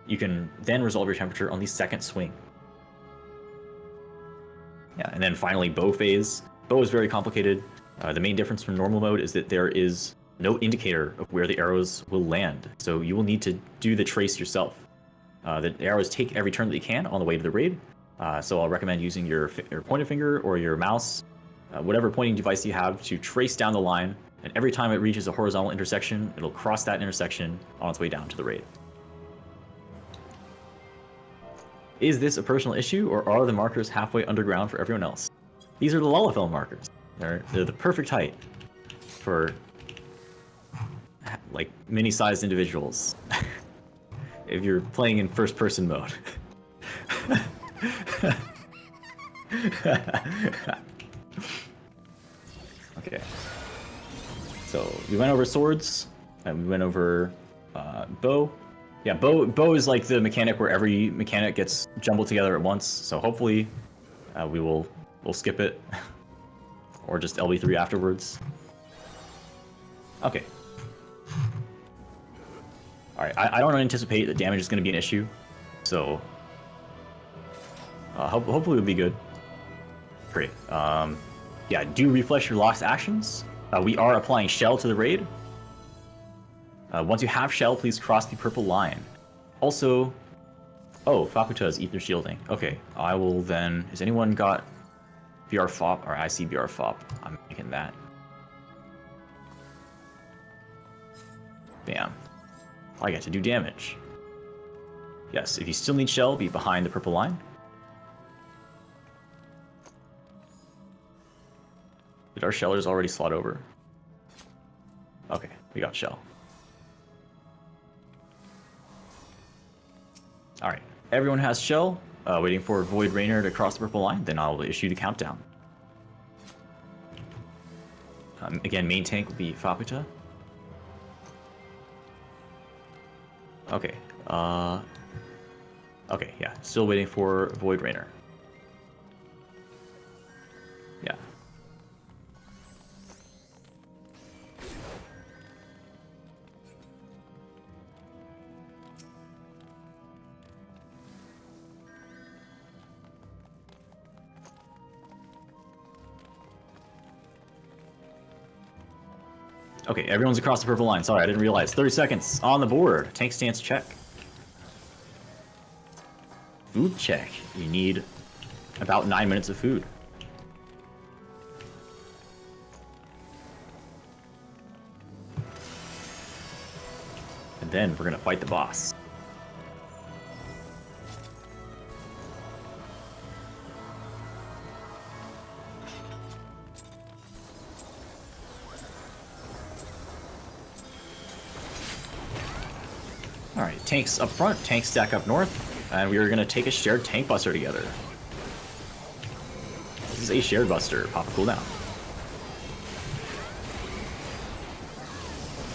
You can then resolve your temperature on the second swing. Yeah, and then finally bow phase. Bow is very complicated. The main difference from normal mode is that there is no indicator of where the arrows will land, so you will need to do the trace yourself. The arrows take every turn that you can on the way to the raid, so I'll recommend using your pointer finger or your mouse, whatever pointing device you have, to trace down the line, and every time it reaches a horizontal intersection, it'll cross that intersection on its way down to the raid. Is this a personal issue, or are the markers halfway underground for everyone else? These are the Lullafell markers. They're the perfect height for like mini-sized individuals. If you're playing in first-person mode. Okay. So we went over swords, and we went over bow. Yeah, bow is like the mechanic where every mechanic gets jumbled together at once. So hopefully, we'll skip it, or just LB3 afterwards. Okay. Alright, I don't anticipate that damage is going to be an issue, so hopefully it'll be good. Great. Yeah, do refresh your lost actions. We are applying shell to the raid. Once you have shell, please cross the purple line. Also, oh, Faputa's ether shielding. Okay, I will then. Has anyone got BR Fop? Or I see BR Fop. I'm making that. Bam. I get to do damage. Yes, if you still need shell, be behind the purple line. Did our shellers already slot over? Okay, we got shell. Alright, everyone has shell. Waiting for Void Rainer to cross the purple line, then I'll issue the countdown. Again, main tank will be Faputa. Okay, okay, yeah, still waiting for Void Rainer. Yeah. Okay, everyone's across the purple line. Sorry, I didn't realize. 30 seconds on the board. Tank stance check. Food check. You need about 9 minutes of food. And then we're gonna fight the boss. Alright, tanks up front, tanks stack up north, and we are going to take a shared tank buster together. This is a shared buster. Pop a cooldown.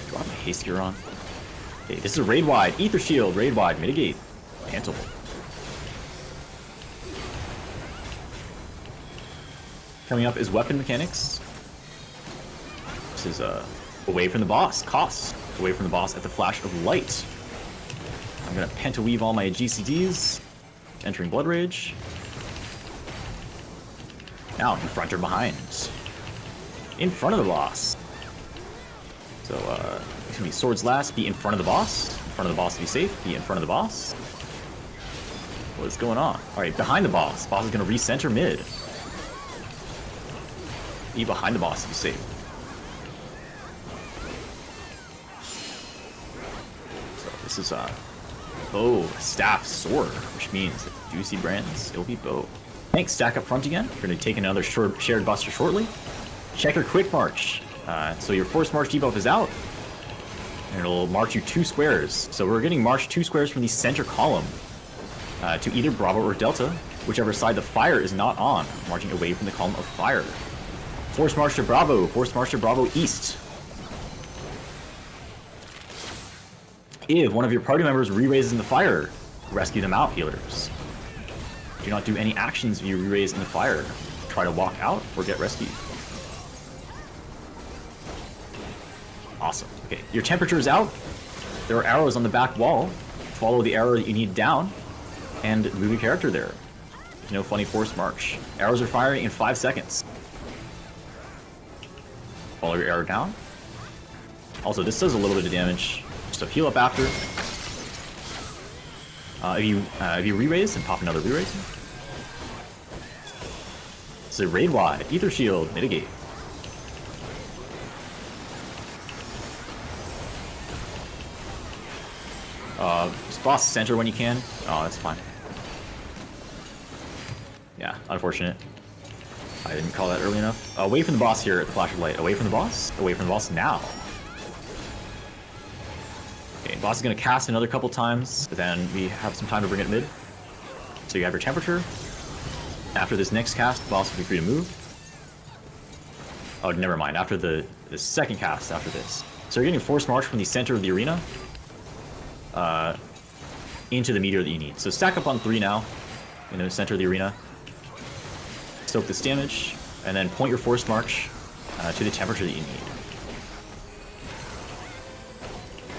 Do I have my haste gear on? Okay, this is a raid wide. Ether shield, raid wide, mitigate. Cancel. Coming up is weapon mechanics. This is away from the boss. Costs. Away from the boss at the flash of light. I'm gonna pentaweave all my GCDs. Entering Blood Rage. Now, in front or behind? In front of the boss. So, it's gonna be swords last, be in front of the boss. In front of the boss to be safe, be in front of the boss. What is going on? Alright, behind the boss. Boss is gonna recenter mid. Be behind the boss to be safe. So, this is, bow, staff, sword, which means if juicy brands, it'll be bow. Tanks stack up front again. We're going to take another shared buster shortly. Check your quick march. So your forced march debuff is out, and it'll march you 2 squares. So we're getting marched 2 squares from the center column to either Bravo or Delta, whichever side the fire is not on, marching away from the column of fire. Forced march to Bravo. Forced march to Bravo east. If one of your party members re-raises in the fire, rescue them out, healers. Do not do any actions if you re-raise in the fire. Try to walk out or get rescued. Awesome. Okay, your temperature is out. There are arrows on the back wall. Follow the arrow that you need down and move your character there. There's no funny forced march. Arrows are firing in 5 seconds. Follow your arrow down. Also, this does a little bit of damage. So heal up after. If you re-raise, then pop another re-raise. It's a raid wide. Ether shield, mitigate. Just boss center when you can. Oh, that's fine. Yeah, unfortunate. I didn't call that early enough. Away from the boss here at the flash of light. Away from the boss. Away from the boss now. Okay, boss is going to cast another couple times, but then we have some time to bring it mid. So you have your temperature. After this next cast, boss will be free to move. Oh, never mind. After the second cast after this. So you're getting force march from the center of the arena into the meteor that you need. So stack up on 3 now in the center of the arena. Soak this damage, and then point your force march to the temperature that you need.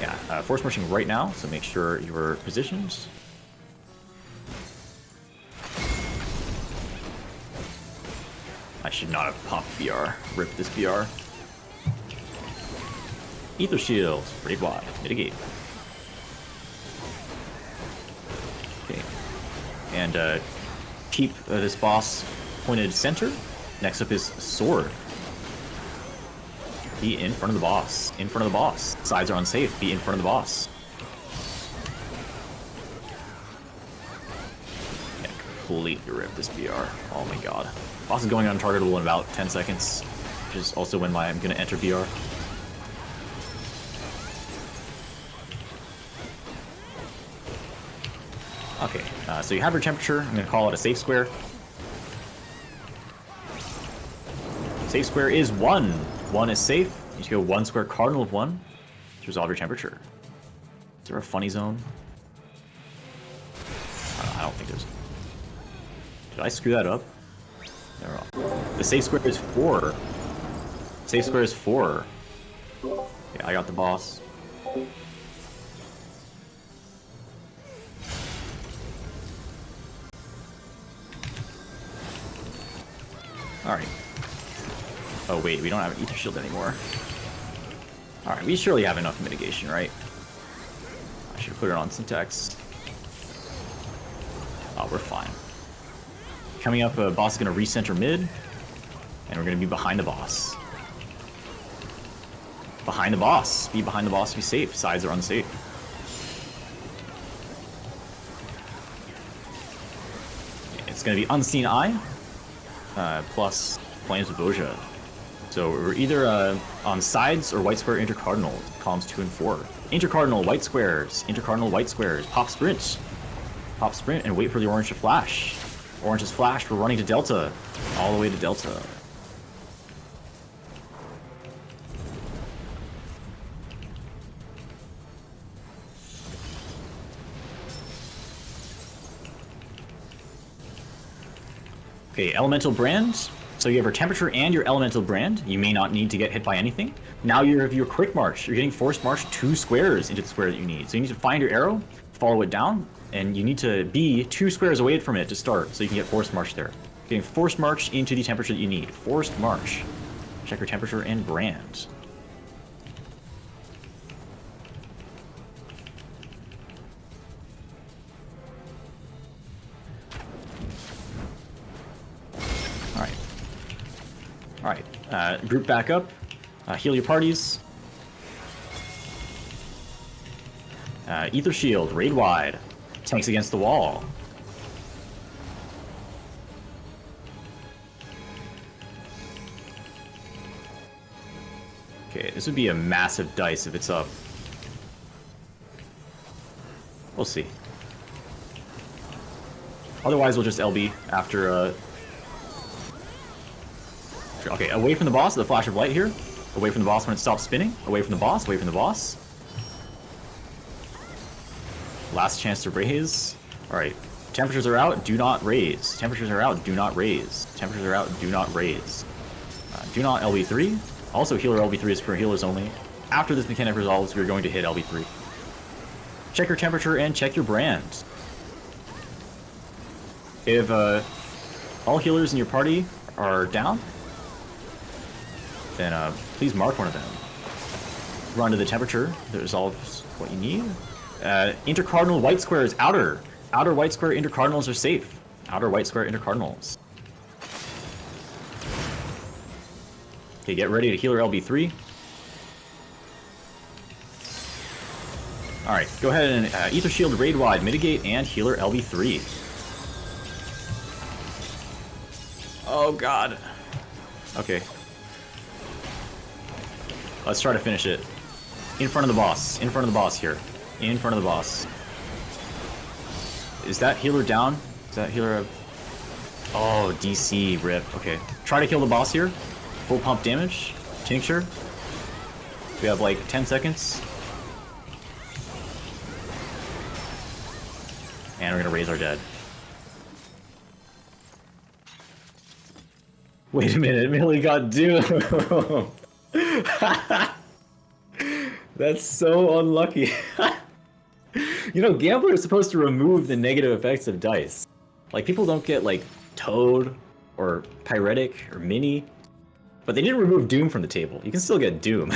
Yeah, force marching right now, so make sure you're positioned. I should not have popped BR. Rip this BR. Ether shield, raid wide, mitigate. Okay. And keep this boss pointed center. Next up is sword. Be in front of the boss. In front of the boss. Sides are unsafe. Be in front of the boss. Yeah, completely rip this BR. Oh my god. Boss is going untargetable in about 10 seconds, which is also when I'm going to enter BR. Okay, so you have your temperature. I'm going to call it a safe square. Safe square is 1. 1 is safe. You just go 1 square cardinal of 1 to resolve your temperature. Is there a funny zone? I don't think there's. Did I screw that up? No. The safe square is 4. Safe square is 4. Yeah, I got the boss. Alright. Oh wait, we don't have an ether shield anymore. Alright, we surely have enough mitigation, right? I should put it on syntax. Oh, we're fine. Coming up, boss is going to recenter mid, and we're going to be behind the boss. Behind the boss. Be behind the boss to be safe. Sides are unsafe. It's going to be Unseen Eye, plus Flames of Boja So we're either on sides or white square intercardinal, columns 2 and 4. Intercardinal white squares, intercardinal white squares, pop sprint. Pop sprint and wait for the orange to flash. Orange is flashed, we're running to delta. All the way to delta. Okay, elemental brand. So you have your temperature and your elemental brand. You may not need to get hit by anything. Now you have your quick march. You're getting forced march 2 squares into the square that you need. So you need to find your arrow, follow it down, and you need to be 2 squares away from it to start, so you can get forced march there. Getting forced march into the temperature that you need. Forced march. Check your temperature and brand. Alright, group back up, heal your parties. Ether shield, raid wide, tanks against the wall. Okay, this would be a massive dice if it's up. We'll see. Otherwise, we'll just LB after, Okay, away from the boss, the flash of light here. Away from the boss when it stops spinning. Away from the boss, away from the boss. Last chance to raise. Alright, temperatures are out, do not raise. Temperatures are out, do not raise. Temperatures are out, do not raise. Do not LB3. Also, healer LB3 is for healers only. After this mechanic resolves, we're going to hit LB3. Check your temperature and check your brand. If all healers in your party are down, then please mark one of them. Run to the temperature that resolves what you need. Intercardinal white squares, outer. Outer white square intercardinals are safe. Outer white square intercardinals. Okay, get ready to healer LB3. Alright, go ahead and Ether Shield raid wide, mitigate, and healer LB3. Oh god. Okay. Let's try to finish it. In front of the boss. In front of the boss here. In front of the boss. Is that healer down? Is that healer... Oh, DC, rip. Okay. Try to kill the boss here. Full pump damage. Tincture. We have like 10 seconds. And we're gonna raise our dead. Wait a minute, Millie got doomed. That's so unlucky. You know, Gambler is supposed to remove the negative effects of dice. Like, people don't get, like, Toad, or Pyretic, or Mini. But they didn't remove Doom from the table. You can still get Doom.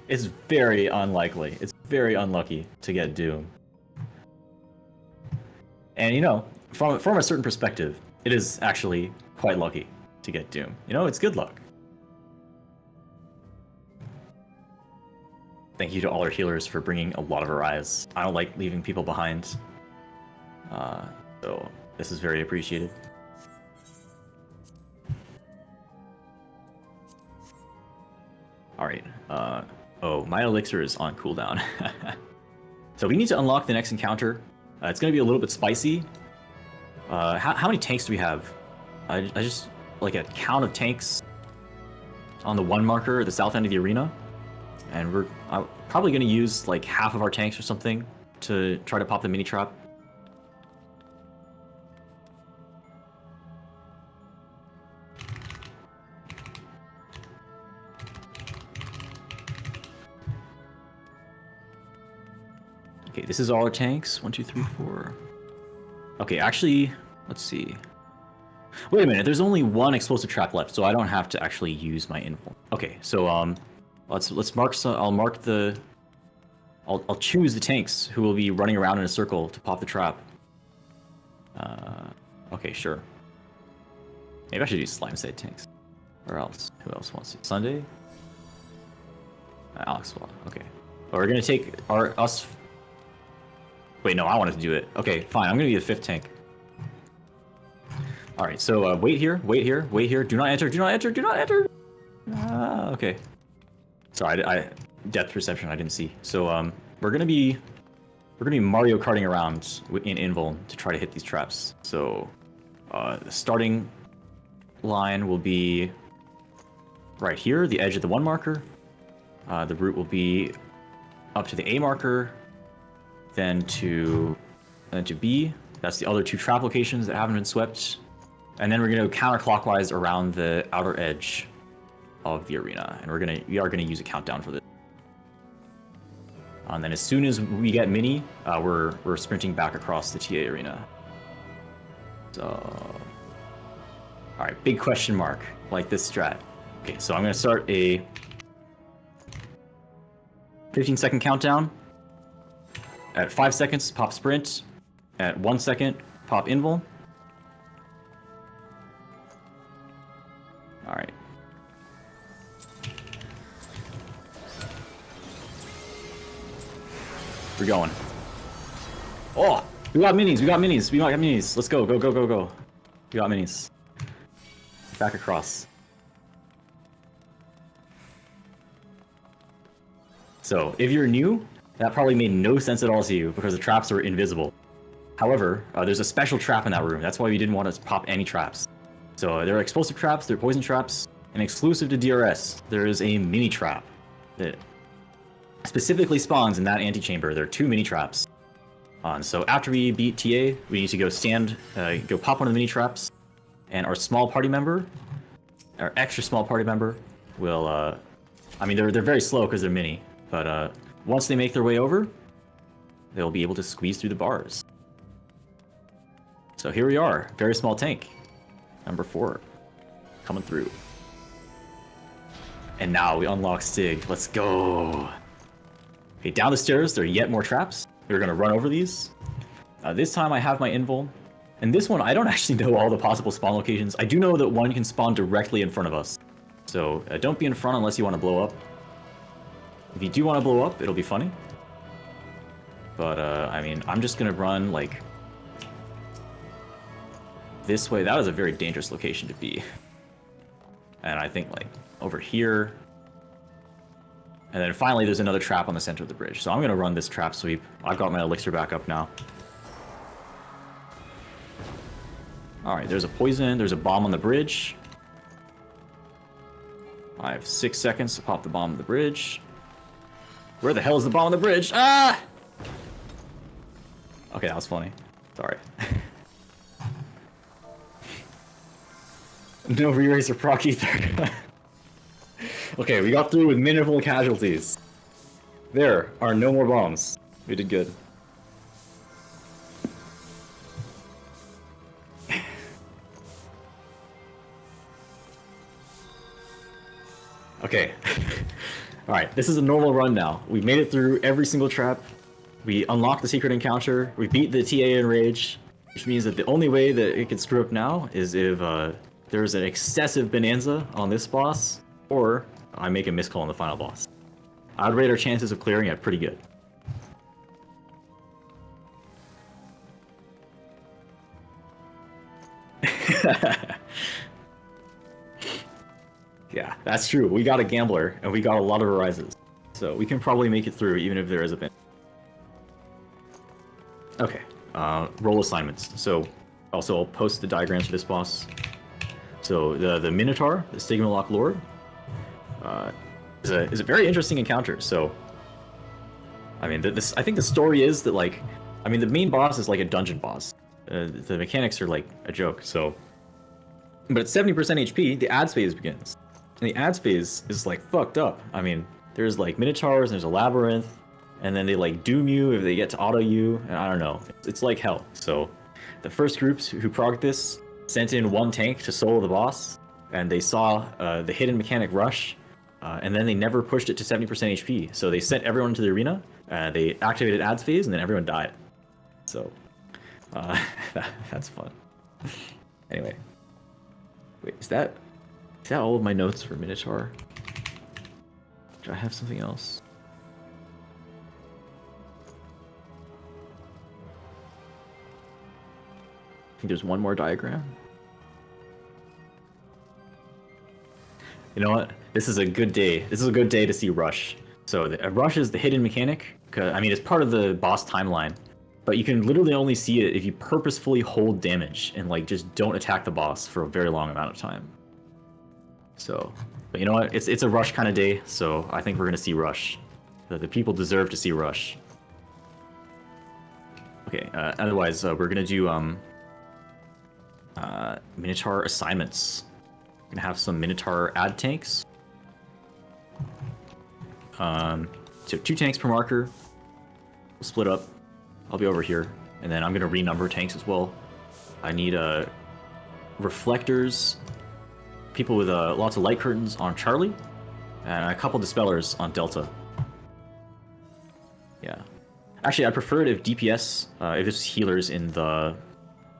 It's very unlikely. It's very unlucky to get Doom. And you know, from a certain perspective, it is actually quite lucky to get Doom. You know, it's good luck. Thank you to all our healers for bringing a lot of Arias. I don't like leaving people behind. So this is very appreciated. Alright, oh, my elixir is on cooldown. So we need to unlock the next encounter. It's going to be a little bit spicy. How many tanks do we have? I just, like a count of tanks on the 1 marker at the south end of the arena. And we're probably going to use like half of our tanks or something to try to pop the mini trap. Okay, this is all our tanks. 1, 2, 3, 4. Okay, actually, let's see. Wait a minute, there's only 1 explosive trap left, so I don't have to actually use my info. Okay, so let's mark some. I'll choose the tanks who will be running around in a circle to pop the trap. Okay, sure. Maybe I should use slime side tanks. Or else, who else wants it? Sunday? Alex Swat. Okay. We're gonna take us. Wait, no, I wanted to do it. Okay, fine. I'm gonna be the 5th tank. All right, so wait here, wait here, wait here. Do not enter. Do not enter. Do not enter. Okay. Sorry, I depth perception. I didn't see. So we're gonna be Mario Karting around in Invul to try to hit these traps. So the starting line will be right here, the edge of the 1 marker. The route will be up to the A marker, then to B. That's the other 2 trap locations that haven't been swept. And then we're going to go counterclockwise around the outer edge of the arena, and we are gonna use a countdown for this. And then as soon as we get mini, we're sprinting back across the TA arena. So, all right, big question mark, like this strat. Okay, so I'm gonna start a 15-second countdown. At 5 seconds, pop sprint. At 1 second, pop invul. All right. We're going. Oh, we got minis. We got minis. We got minis. Let's go. Go, go, go, go. We got minis. Back across. So, if you're new, that probably made no sense at all to you because the traps are invisible. However, there's a special trap in that room. That's why we didn't want to pop any traps. So, there are explosive traps, there are poison traps, and exclusive to DRS, there is a mini trap that specifically spawns in that antechamber. There are 2 mini traps. So after we beat TA, we need to go go pop one of the mini traps, and our small party member, our extra small party member, will. I mean, they're very slow because they're mini, but once they make their way over, they'll be able to squeeze through the bars. So here we are, very small tank, number 4, coming through. And now we unlock Stig. Let's go. Okay, down the stairs, there are yet more traps. We're going to run over these. This time I have my invul. And this one, I don't actually know all the possible spawn locations. I do know that one can spawn directly in front of us. So don't be in front unless you want to blow up. If you do want to blow up, it'll be funny. But, I mean, I'm just going to run, like, this way. That is a very dangerous location to be. And I think, like, over here. And then finally, there's another trap on the center of the bridge. So I'm going to run this trap sweep. I've got my elixir back up now. Alright, there's a poison. There's a bomb on the bridge. I have 6 seconds to pop the bomb on the bridge. Where the hell is the bomb on the bridge? Ah! Okay, that was funny. Sorry. No re-racer proc ether. Okay, we got through with minimal casualties. There are no more bombs. We did good. Okay. Alright, this is a normal run now. We've made it through every single trap. We unlocked the secret encounter. We beat the TA in Rage. Which means that the only way that it can screw up now is if there's an excessive bonanza on this boss, or I make a miscall on the final boss. I'd rate our chances of clearing it pretty good. Yeah, that's true. We got a gambler, and we got a lot of arises. So we can probably make it through, even if there is a bit. Okay, role assignments. So, also I'll post the diagrams for this boss. So the Minotaur, the Stigma Lock Lord, is a very interesting encounter. So, I mean, I think the story is that, like, I mean, the main boss is like a dungeon boss. The mechanics are like a joke. So, but at 70% HP, the ads phase begins. And the ads phase is like fucked up. I mean, there's like Minotaurs, and there's a labyrinth, and then they like doom you if they get to auto you, and I don't know. It's like hell. So, the first groups who progged this sent in 1 tank to solo the boss, and they saw the hidden mechanic rush, and then they never pushed it to 70% HP. So they sent everyone to the arena, they activated ads phase, and then everyone died. So, that's fun. Anyway. Wait, is that all of my notes for Minotaur? Do I have something else? I think there's one more diagram. You know what? This is a good day. This is a good day to see Rush. So Rush is the hidden mechanic. I mean, it's part of the boss timeline, but you can literally only see it if you purposefully hold damage and like just don't attack the boss for a very long amount of time. So, but you know what? It's a Rush kind of day, so I think we're gonna see Rush. The people deserve to see Rush. Okay. Otherwise, we're gonna do Minotaur assignments. We're gonna have some Minotaur ad tanks. So 2 tanks per marker. We'll split up. I'll be over here, and then I'm gonna renumber tanks as well. I need reflectors, people with lots of light curtains on Charlie, and a couple dispellers on Delta. Yeah, actually, I prefer it if DPS, if there's healers in the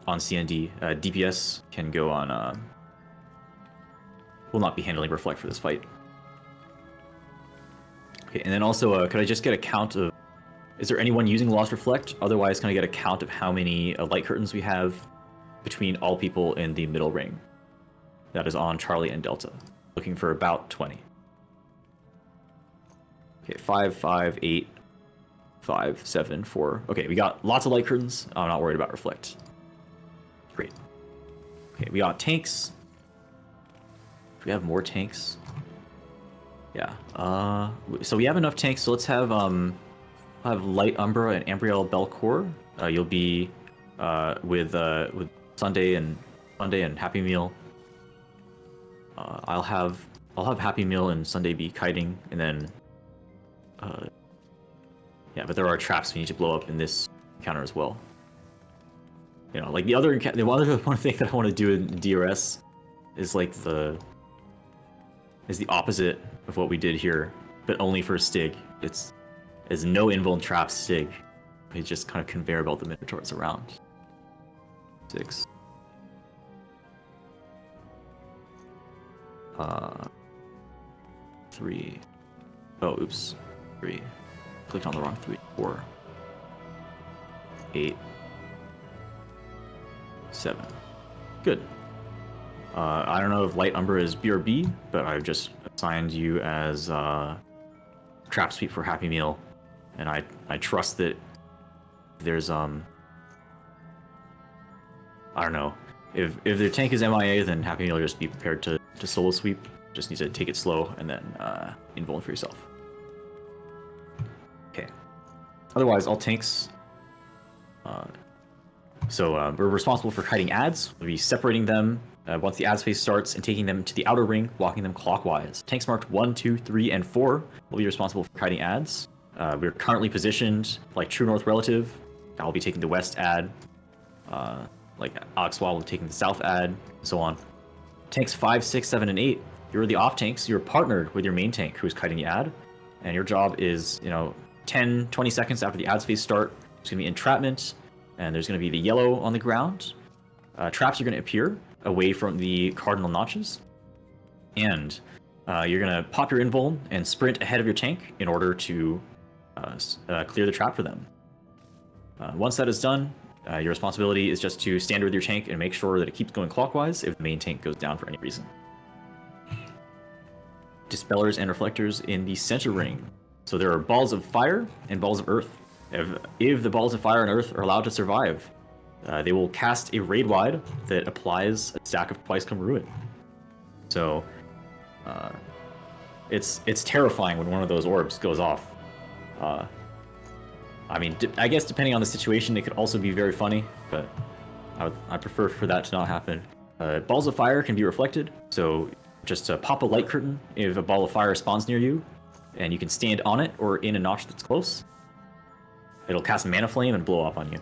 on CND, DPS can go on. Will not be handling reflect for this fight. Okay, and then also, could I just get a count of? Is there anyone using Lost Reflect? Otherwise, can I get a count of how many light curtains we have between all people in the middle ring? That is on Charlie and Delta. Looking for about 20. Okay, 5, 5, 8, 5, 7, 4. Okay, we got lots of light curtains. I'm not worried about Reflect. Great. Okay, we got tanks. Do we have more tanks? Yeah. So we have enough tanks. So let's have Light Umbra and Ambriel Belcour. You'll be with Sunday and Happy Meal. I'll have Happy Meal and Sunday be kiting, and then yeah. But there are traps we need to blow up in this encounter as well. You know, like the other one thing that I want to do in DRS is like the opposite of what we did here, but only for Stig. It's no invuln trap Stig. We just kind of conveyor belt the Minotaurs around. 6. 3. Oh, oops. 3. Clicked on the wrong 3. 4. 8. 7. Good. I don't know if Light Umbra is B or B, but I've just assigned you as Trap Sweep for Happy Meal, and I trust that there's I don't know, if the tank is MIA, then Happy Meal will just be prepared to solo sweep. Just need to take it slow and then invuln for yourself. Okay. Otherwise, all tanks. So we're responsible for kiting ads. We'll be separating them once the ads phase starts and taking them to the outer ring, walking them clockwise. Tanks marked 1, 2, 3, and 4 will be responsible for kiting ads. We're currently positioned like True North Relative. I'll be taking the west ad. Like Alex Wall will be taking the south ad, and so on. Tanks 5, 6, 7, and 8. You're the off tanks. You're partnered with your main tank who's kiting the ad. And your job is, 10, 20 seconds after the ads phase start, it's going to be entrapment. And there's going to be the yellow on the ground. Traps are going to appear away from the cardinal notches. And you're going to pop your invuln and sprint ahead of your tank in order to clear the trap for them. Once that is done, your responsibility is just to stand with your tank and make sure that it keeps going clockwise if the main tank goes down for any reason. Dispellers and reflectors in the center ring. So there are balls of fire and balls of earth. If the balls of fire and earth are allowed to survive, they will cast a raid wide that applies a stack of Twice Come Ruin. So it's terrifying when one of those orbs goes off. I mean, I guess depending on the situation, it could also be very funny, but I prefer for that to not happen. Balls of fire can be reflected, so just pop a light curtain if a ball of fire spawns near you, and you can stand on it or in a notch that's close. It'll cast Mana Flame and blow up on you.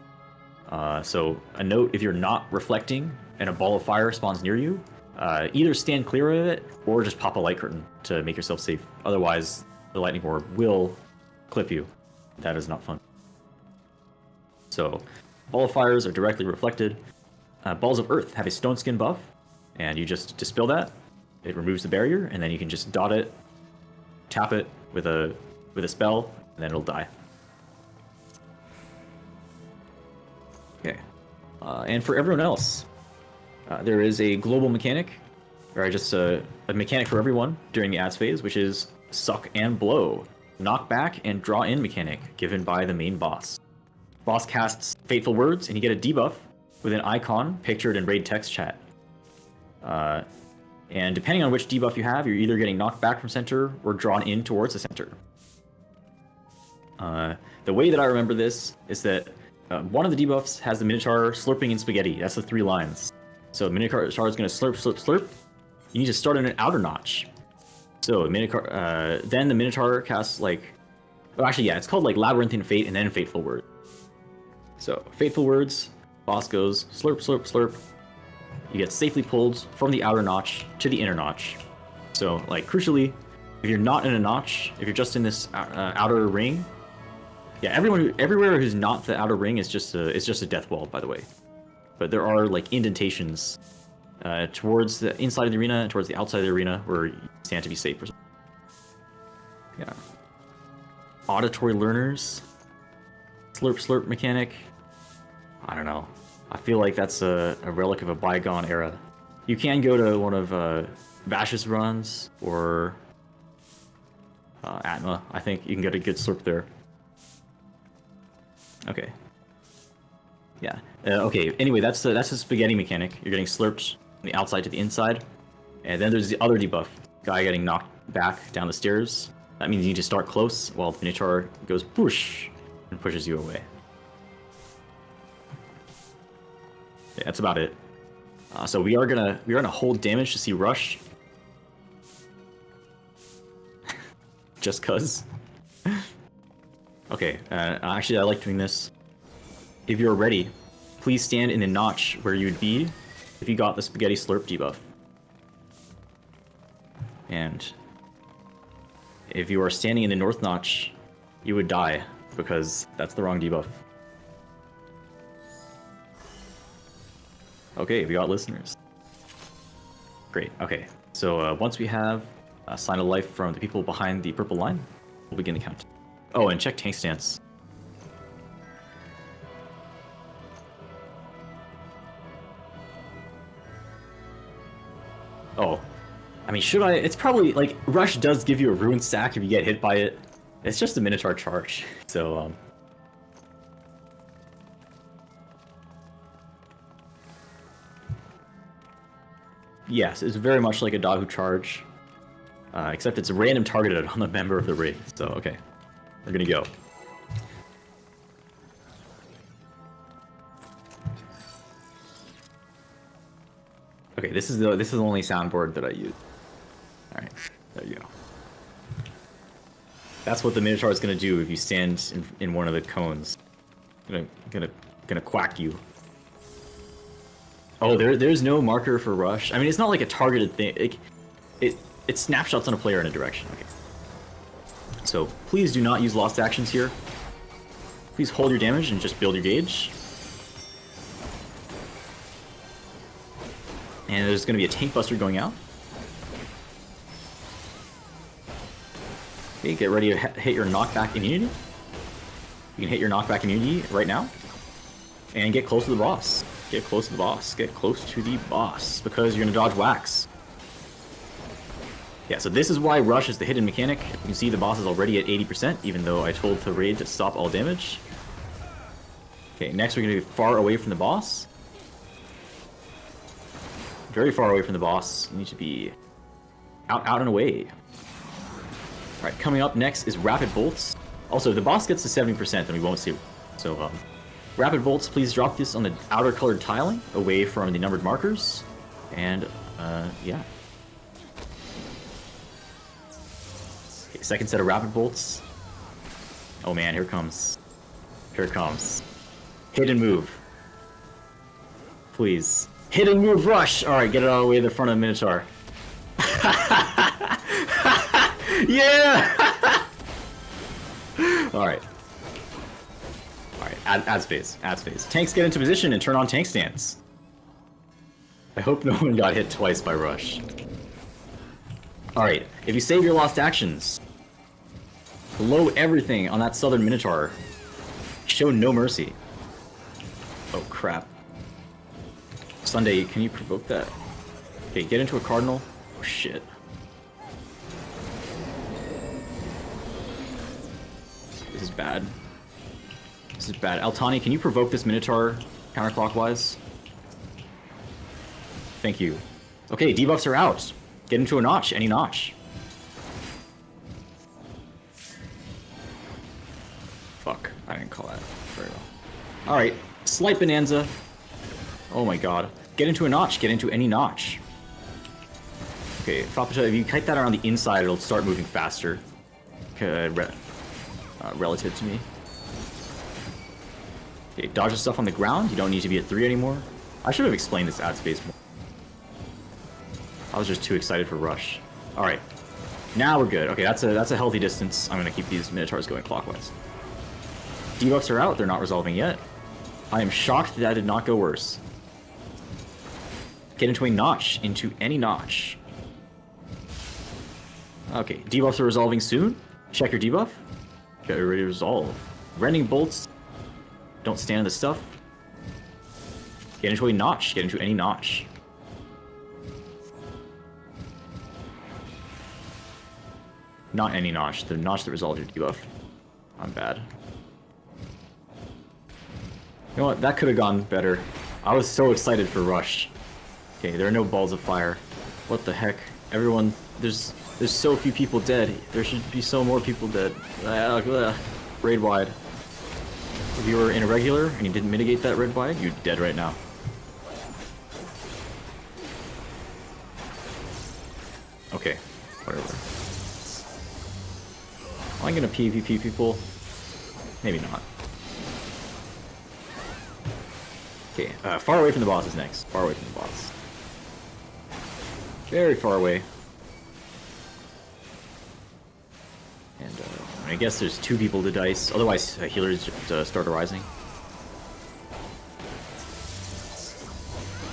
So a note, if you're not reflecting and a ball of fire spawns near you, either stand clear of it or just pop a light curtain to make yourself safe. Otherwise, the lightning orb will clip you. That is not fun. So, ball of fires are directly reflected. Balls of earth have a stone skin buff, and you just dispel that. It removes the barrier, and then you can just dot it, tap it with a spell, and then it'll die. Okay. And for everyone else, there is a global mechanic, or just a mechanic for everyone during the ads phase, which is Suck and Blow. Knock back and draw in mechanic given by the main boss. Boss casts Fateful Words, and you get a debuff with an icon pictured in raid text chat. And depending on which debuff you have, you're either getting knocked back from center or drawn in towards the center. The way that I remember this is that one of the debuffs has the Minotaur slurping in spaghetti. That's the 3 lines. So the Minotaur is going to slurp, slurp, slurp. You need to start on an outer notch. So then the Minotaur casts like... Oh, actually, yeah, it's called like Labyrinthine Fate and then Fateful Word. So, Fateful Words, boss goes slurp, slurp, slurp. You get safely pulled from the outer notch to the inner notch. So, like, crucially, if you're not in a notch, if you're just in this outer ring... Yeah, everywhere who's not the outer ring is just a death wall, by the way. But there are, like, indentations towards the inside of the arena and towards the outside of the arena where you stand to be safe or something. Yeah. Auditory learners. Slurp slurp mechanic. I don't know. I feel like that's a relic of a bygone era. You can go to one of Vash's runs or Atma. I think you can get a good slurp there. Okay. Yeah. Okay. Anyway, that's the spaghetti mechanic. You're getting slurped from the outside to the inside, and then there's the other debuff. Guy getting knocked back down the stairs. That means you need to start close while the Minotaur goes push and pushes you away. Yeah, that's about it. So we are gonna hold damage to see rush. Just cuz. Okay. Actually, I like doing this. If you're ready, please stand in the notch where you'd be if you got the spaghetti slurp debuff. And if you are standing in the north notch, you would die because that's the wrong debuff. Okay, we got listeners. Great, okay. So once we have a sign of life from the people behind the purple line, we'll begin the count. Oh, and check tank stance. Oh, I mean, should I? It's probably, like, Rush does give you a ruined sack if you get hit by it. It's just a Minotaur charge, so, Yes, it's very much like a Dahu charge, except it's random targeted on the member of the raid, so, okay. We're gonna go. Okay, this is the only soundboard that I use. All right, there you go. That's what the Minotaur is gonna do if you stand in one of the cones. Gonna quack you. Oh, there's no marker for rush. I mean, it's not like a targeted thing. It snapshots on a player in a direction. Okay. So please do not use lost actions here. Please hold your damage and just build your gauge. And there's going to be a tank buster going out. Okay, get ready to hit your knockback immunity. You can hit your knockback immunity right now. And get close to the boss. Get close to the boss. Get close to the boss. Because you're going to dodge wax. Yeah, so this is why Rush is the hidden mechanic. You can see the boss is already at 80%, even though I told the raid to stop all damage. Okay, next we're going to be far away from the boss. Very far away from the boss. You need to be out and away. Alright, coming up next is Rapid Bolts. Also, if the boss gets to 70%, then we won't see it. So, Rapid Bolts, please drop this on the outer colored tiling, away from the numbered markers. And, yeah. Okay, second set of Rapid Bolts. Oh man, here it comes. Here it comes. Hidden move. Please. Hidden move rush! Alright, get it out of the way of the front of the Minotaur. Yeah! Alright. Alright, ads phase. Ads phase. Tanks get into position and turn on tank stance. I hope no one got hit twice by rush. Alright, if you save your lost actions, blow everything on that southern Minotaur. Show no mercy. Oh crap. Sunday, can you provoke that? Okay, get into a cardinal. Oh shit. This is bad. This is bad. Altani, can you provoke this Minotaur counterclockwise? Thank you. Okay, debuffs are out. Get into a notch, any notch. Fuck, I didn't call that very well. Alright, slight bonanza. Oh my god. Get into a notch, get into any notch. Okay, Fapata, if you kite that around the inside, it'll start moving faster. Relative to me. Okay, dodge the stuff on the ground. You don't need to be at 3 anymore. I should have explained this ad space more. I was just too excited for rush. Alright. Now we're good. Okay, that's a healthy distance. I'm gonna keep these Minotaurs going clockwise. Debuffs are out, they're not resolving yet. I am shocked that did not go worse. Get into a notch, into any notch. Okay, debuffs are resolving soon. Check your debuff. Get ready to resolve. Rending bolts. Don't stand in the stuff. Get into a notch, get into any notch. Not any notch, the notch that resolves your debuff. I'm bad. You know what, that could have gone better. I was so excited for rush. Okay, there are no balls of fire. What the heck? Everyone, there's so few people dead. There should be so more people dead. Raid wide. If you were in a regular and you didn't mitigate that raid wide, you're dead right now. Okay, whatever. Am I gonna PvP people? Maybe not. Okay, far away from the boss is next. Far away from the boss. Very far away. And I guess there's 2 people to dice. Otherwise, healers just start arising.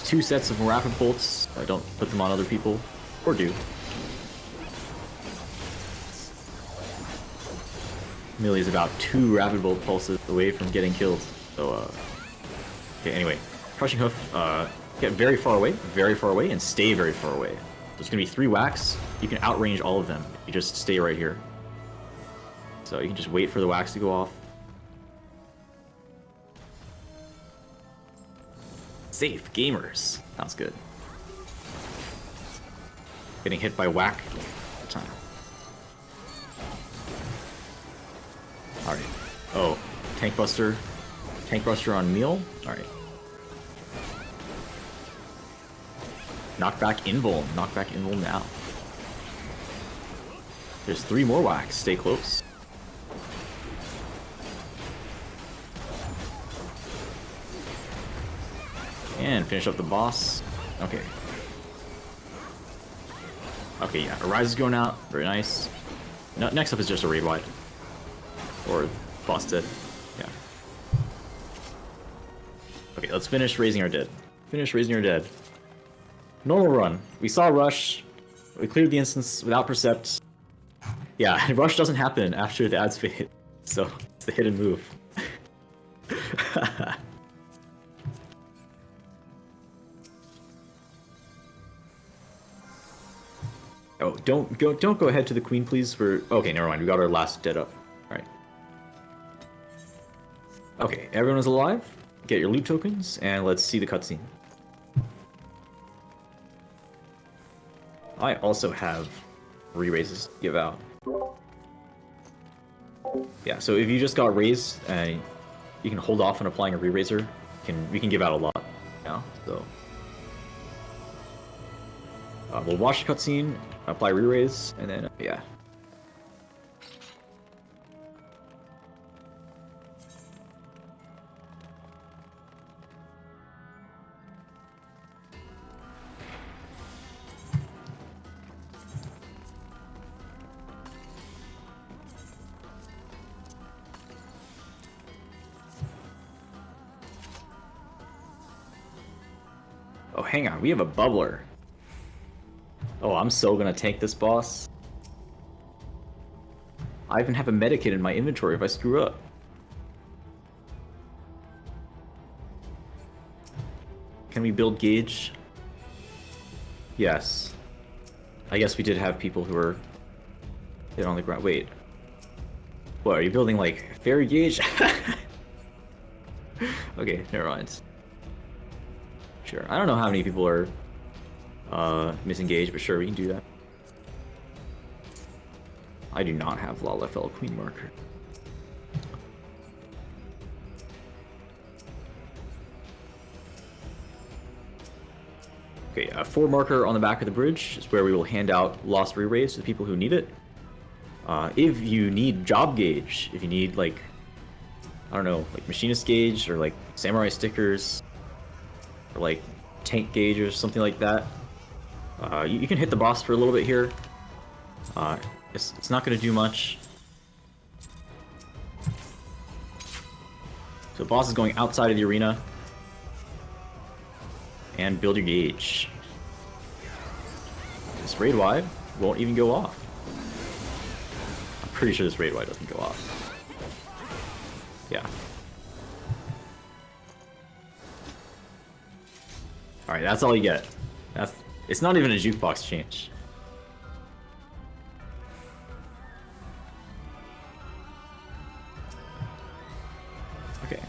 2 sets of rapid bolts. Don't put them on other people, or do. Millie is about 2 rapid bolt pulses away from getting killed. So, okay, anyway. Crushing Hoof, get very far away, and stay very far away. There's gonna be 3 whacks. You can outrange all of them. You just stay right here. So you can just wait for the whacks to go off. Safe gamers. Sounds good. Getting hit by whack. Time. Alright. Oh, Tank Buster. Tank Buster on Meal. Alright. Knockback invul. Knockback invul now. There's 3 more whacks. Stay close. And finish up the boss. Okay. Okay, yeah. Arise is going out. Very nice. No, next up is just a raid wide. Or boss dead. Yeah. Okay, let's finish raising our dead. Finish raising our dead. Normal run. We saw Rush. We cleared the instance without Percept. Yeah, Rush doesn't happen after the ads fade. So, it's the hidden move. Oh, don't go ahead to the queen, please. We're okay. Never mind. We got our last dead up. All right. Okay, everyone is alive. Get your loot tokens, and let's see the cutscene. I also have re-raises to give out. Yeah, so if you just got raised, you can hold off on applying a re-raiser. We can give out a lot now. So we'll watch the cutscene, apply re-raise, and then yeah. Oh, hang on, we have a bubbler. Oh, I'm so gonna tank this boss. I even have a medikit in my inventory if I screw up. Can we build gauge? Yes. I guess we did have people who were hit on the ground. Wait. What, are you building like fairy gauge? Okay, never mind. Sure. I don't know how many people are missing gauge, but sure, we can do that. I do not have Lalafell Queen marker. Okay, a 4 marker on the back of the bridge is where we will hand out Lost Re-Raise to the people who need it. If you need job gauge, if you need like, I don't know, like machinist gauge or like samurai stickers or like tank gauge or something like that, you can hit the boss for a little bit here. It's not going to do much. So the boss is going outside of the arena. And build your gauge. This raid wide won't even go off. I'm pretty sure this raid wide doesn't go off. Yeah. Alright, that's all you get. It's not even a jukebox change. Okay.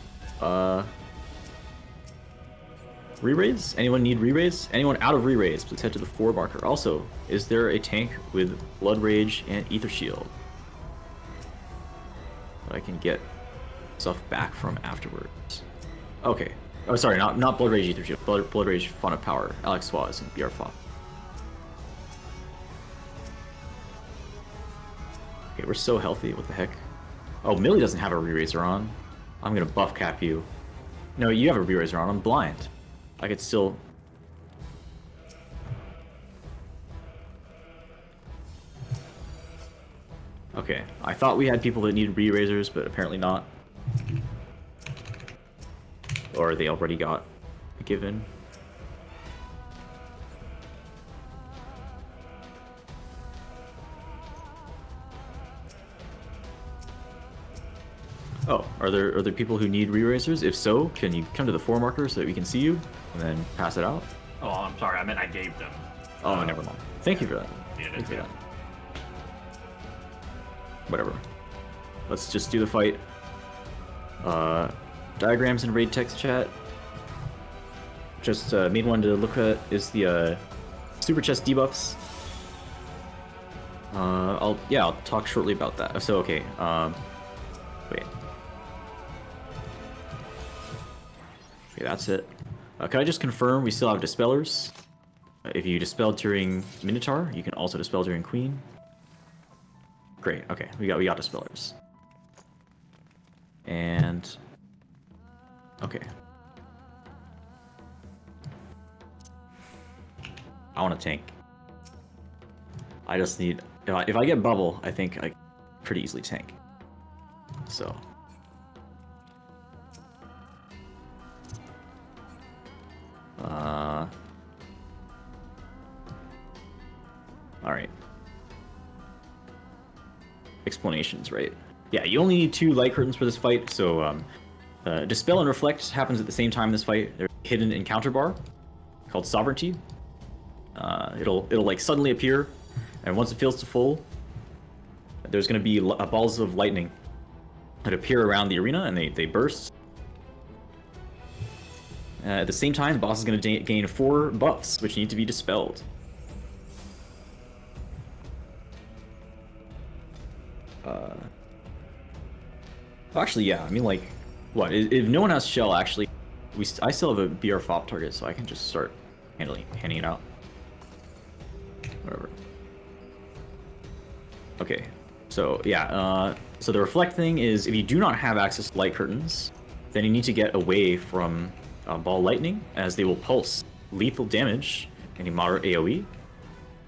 Re-raise? Anyone need re-raise? Anyone out of re-raise, please head to the 4 marker. Also, is there a tank with Blood Rage and Ether Shield that I can get stuff back from afterwards? Okay. Oh, sorry, not Blood Rage, Ether Shield. Blood Rage, Fun of Power, Alex Swaz, and BR Font. Okay, we're so healthy. What the heck? Oh, Millie doesn't have a re-raiser on. I'm gonna buff cap you. No, you have a re-raiser on. I'm blind. I could still... Okay, I thought we had people that needed re-raisers, but apparently not. Or they already got given. Oh, are there people who need re-raisers? If so, can you come to the 4 marker so that we can see you, and then pass it out? Oh, I'm sorry. I meant I gave them. Oh, never mind. Thank you for that. Yeah, Thank you for yeah. that. Whatever. Let's just do the fight. Diagrams and raid text chat. Just main one to look at is the super chest debuffs. I'll talk shortly about that. So okay. Wait. Okay, that's it. Can I just confirm we still have Dispellers? If you dispelled during Minotaur, you can also dispel during Queen. Great. Okay, we got Dispellers. And okay. I want to tank. I just need if I get bubble, I think I pretty easily tank. So. Alright. Explanations, right? Yeah, you only need 2 light curtains for this fight, so Dispel and Reflect happens at the same time in this fight. There's a hidden encounter bar called Sovereignty. It'll like suddenly appear, and once it fills to full, there's going to be balls of lightning that appear around the arena, and they burst. At the same time, the boss is going to gain 4 buffs, which need to be dispelled. Actually, yeah. I mean, like, what? If no one has shell, actually, I still have a BR FOP target, so I can just start handing it out. Whatever. Okay. So yeah. So the reflect thing is, if you do not have access to light curtains, then you need to get away from ball lightning, as they will pulse lethal damage and a moderate AoE,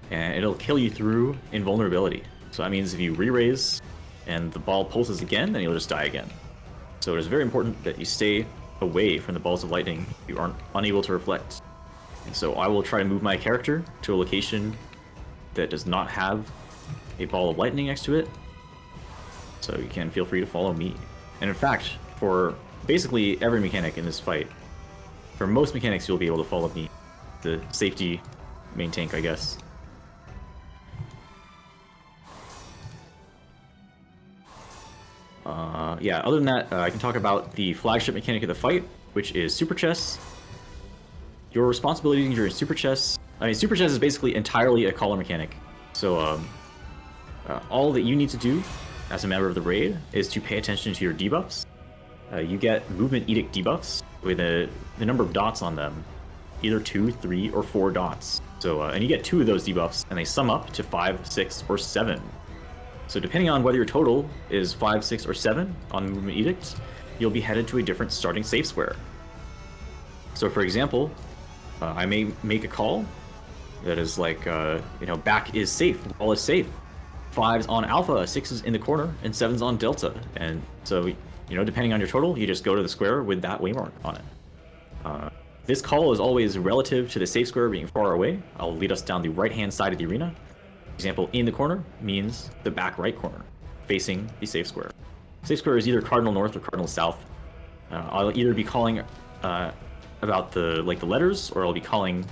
and it'll kill you through invulnerability. So that means if you re-raise and the ball pulses again, then you'll just die again. So it is very important that you stay away from the balls of lightning if you aren't unable to reflect. And so I will try to move my character to a location that does not have a ball of lightning next to it. So you can feel free to follow me. And in fact, for basically every mechanic in this fight, for most mechanics, you'll be able to follow me. The safety main tank, I guess. Yeah, other than that, I can talk about the flagship mechanic of the fight, which is Super Chess. Your responsibility during Super Chess... I mean, Super Chess is basically entirely a caller mechanic. So, all that you need to do as a member of the raid is to pay attention to your debuffs. You get Movement Edict debuffs with the number of dots on them. Either 2, 3, or 4 dots. So, and you get 2 of those debuffs, and they sum up to 5, 6, or 7. So depending on whether your total is 5, 6, or 7 on Movement Edict, you'll be headed to a different starting safe square. So for example, I may make a call that is like, you know, back is safe, wall is safe. 5's on alpha, 6's in the corner, and 7's on delta. And so, you know, depending on your total, you just go to the square with that waymark on it. This call is always relative to the safe square being far away. I'll lead us down the right-hand side of the arena. For example, in the corner means the back right corner, facing the safe square. Safe square is either cardinal north or cardinal south. I'll either be calling about the letters, or I'll be calling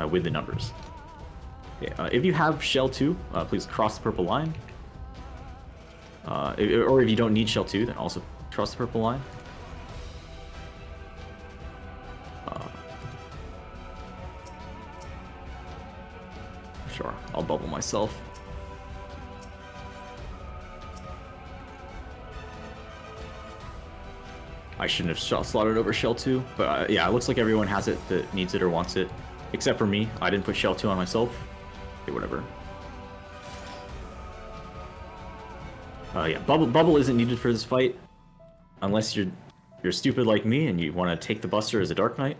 with the numbers. Okay, if you have shell 2, please cross the purple line. Or if you don't need shell 2, then also cross the purple line. Sure, I'll bubble myself. I shouldn't have slotted over shell 2, but yeah, it looks like everyone has it that needs it or wants it. Except for me, I didn't put shell 2 on myself. Okay, whatever. Yeah, bubble isn't needed for this fight. Unless you're stupid like me and you want to take the Buster as a Dark Knight.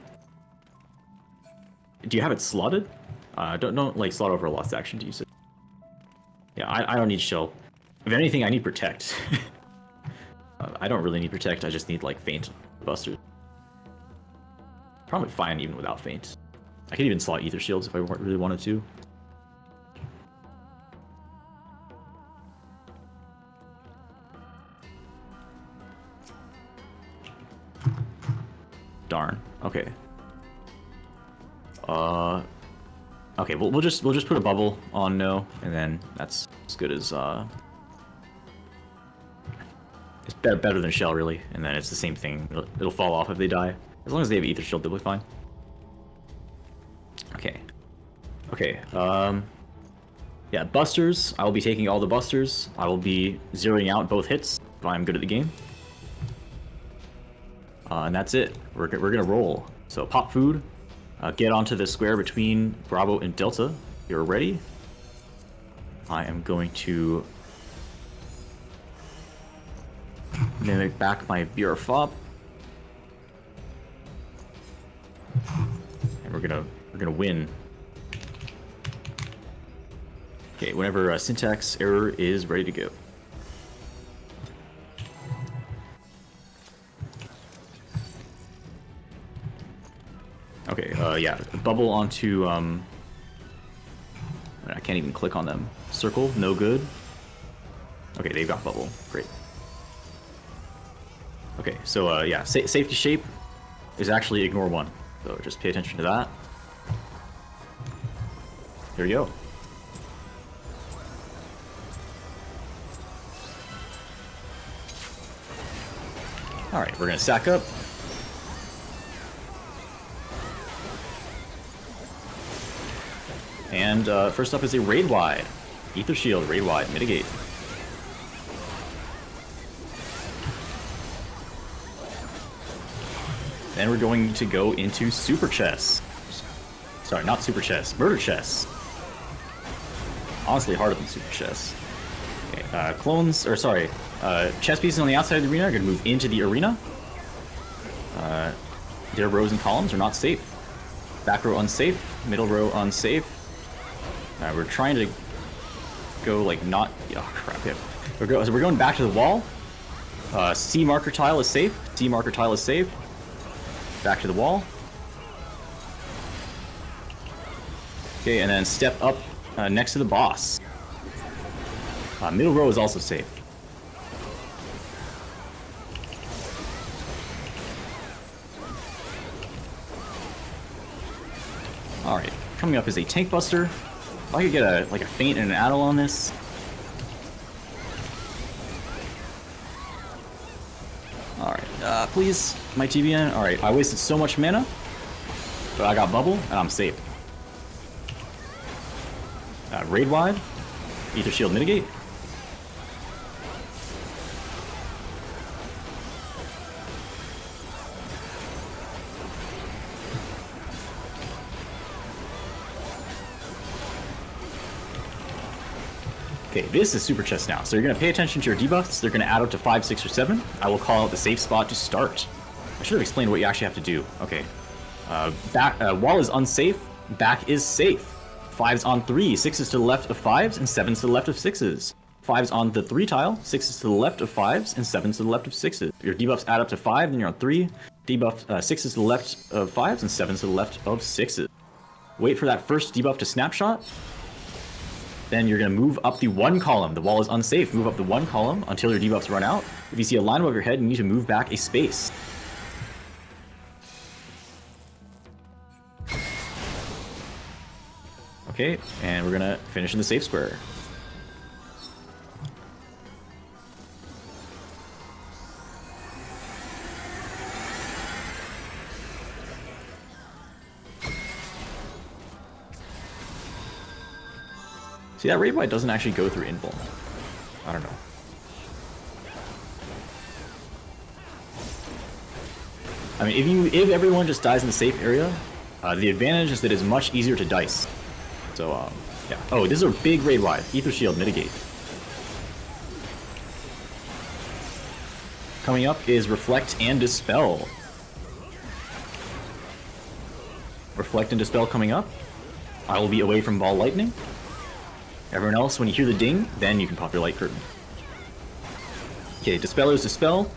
Do you have it slotted? Don't like slot over a lost action to use it. Yeah, I don't need shell. If anything, I need protect. I don't really need protect. I just need like feint busters. Probably fine even without feint. I could even slot ether shields if I really wanted to. Darn. Okay. Okay, we'll just put a bubble on no, and then that's as good as it's better than shell really, and then it's the same thing. It'll fall off if they die. As long as they have ether shield, they'll be fine. Okay. Okay. Yeah, busters. I will be taking all the busters. I will be zeroing out both hits if I'm good at the game. And that's it. We're gonna roll. So pop food. Get onto the square between Bravo and Delta. You're ready. I am going to mimic back my BR-FOB. And we're gonna win. Okay, whenever syntax error is ready to go. Okay, yeah, bubble onto, I can't even click on them. Circle, no good. Okay, they've got bubble, great. Okay, so, yeah, safety shape is actually ignore 1. So just pay attention to that. Here you go. Alright, we're gonna sack up. And first up is a raid wide. Ether shield, raid wide, mitigate. Then we're going to go into super chess. Sorry, not super chess, murder chess. Honestly, harder than super chess. Okay, clones, or sorry, chess pieces on the outside of the arena are going to move into the arena. Their rows and columns are not safe. Back row unsafe, middle row unsafe. We're trying to go like not. Oh crap! Yeah. So we're going back to the wall. C marker tile is safe. D marker tile is safe. Back to the wall. Okay, and then step up next to the boss. Middle row is also safe. Alright, coming up is a Tank Buster. If I could get a feint and an addle on this. Alright, please, my TBN. Alright, I wasted so much mana, but I got Bubble, and I'm safe. Raid Wide, Ether Shield Mitigate. Okay, this is Super Chest now. So you're going to pay attention to your debuffs. They're going to add up to 5, 6, or 7. I will call out the safe spot to start. I should have explained what you actually have to do. Okay. Wall is unsafe. Back is safe. 5's on 3. 6 is to the left of 5s, and 7's to the left of 6s. 5's on the 3 tile. 6 is to the left of 5s, and 7's to the left of 6s. If your debuffs add up to 5, then you're on 3. Debuff 6 is to the left of 5s, and 7's to the left of 6s. Wait for that first debuff to snapshot. Then you're going to move up the 1 column. The wall is unsafe. Move up the 1 column until your debuffs run out. If you see a line above your head, you need to move back a space. Okay, and we're going to finish in the safe square. See, that Raid Wide doesn't actually go through invuln. I don't know. I mean, if everyone just dies in the safe area, the advantage is that it's much easier to dice. So, yeah. Oh, this is a big Raid Wide. Ether Shield Mitigate. Coming up is Reflect and Dispel. Reflect and Dispel coming up. I will be away from Ball Lightning. Everyone else, when you hear the ding, then you can pop your Light Curtain. Okay, Dispellers Dispel.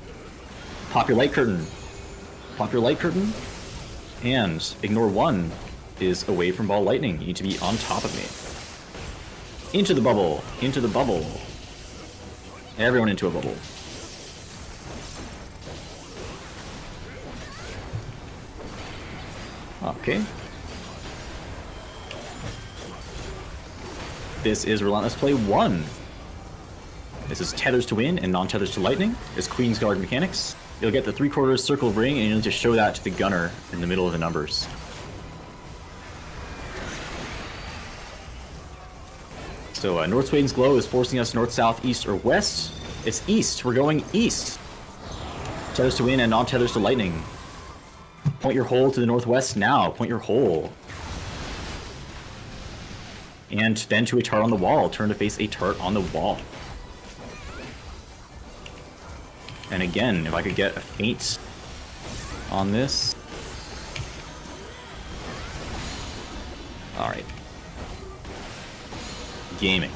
Pop your Light Curtain. Pop your Light Curtain. And Ignore 1 is away from Ball Lightning. You need to be on top of me. Into the bubble. Into the bubble. Everyone into a bubble. Okay. This is Relentless Play 1. This is Tethers to Win and Non-Tethers to Lightning. It's Queen's Guard mechanics. You'll get the 3/4 circle ring, and you need to show that to the gunner in the middle of the numbers. So North Sweden's Glow is forcing us north, south, east, or west. It's east. We're going east. Tethers to Win and Non-Tethers to Lightning. Point your hole to the northwest now. Point your hole. And then to a tart on the wall. Turn to face a tart on the wall. And again, if I could get a feint on this. Alright. Gaming.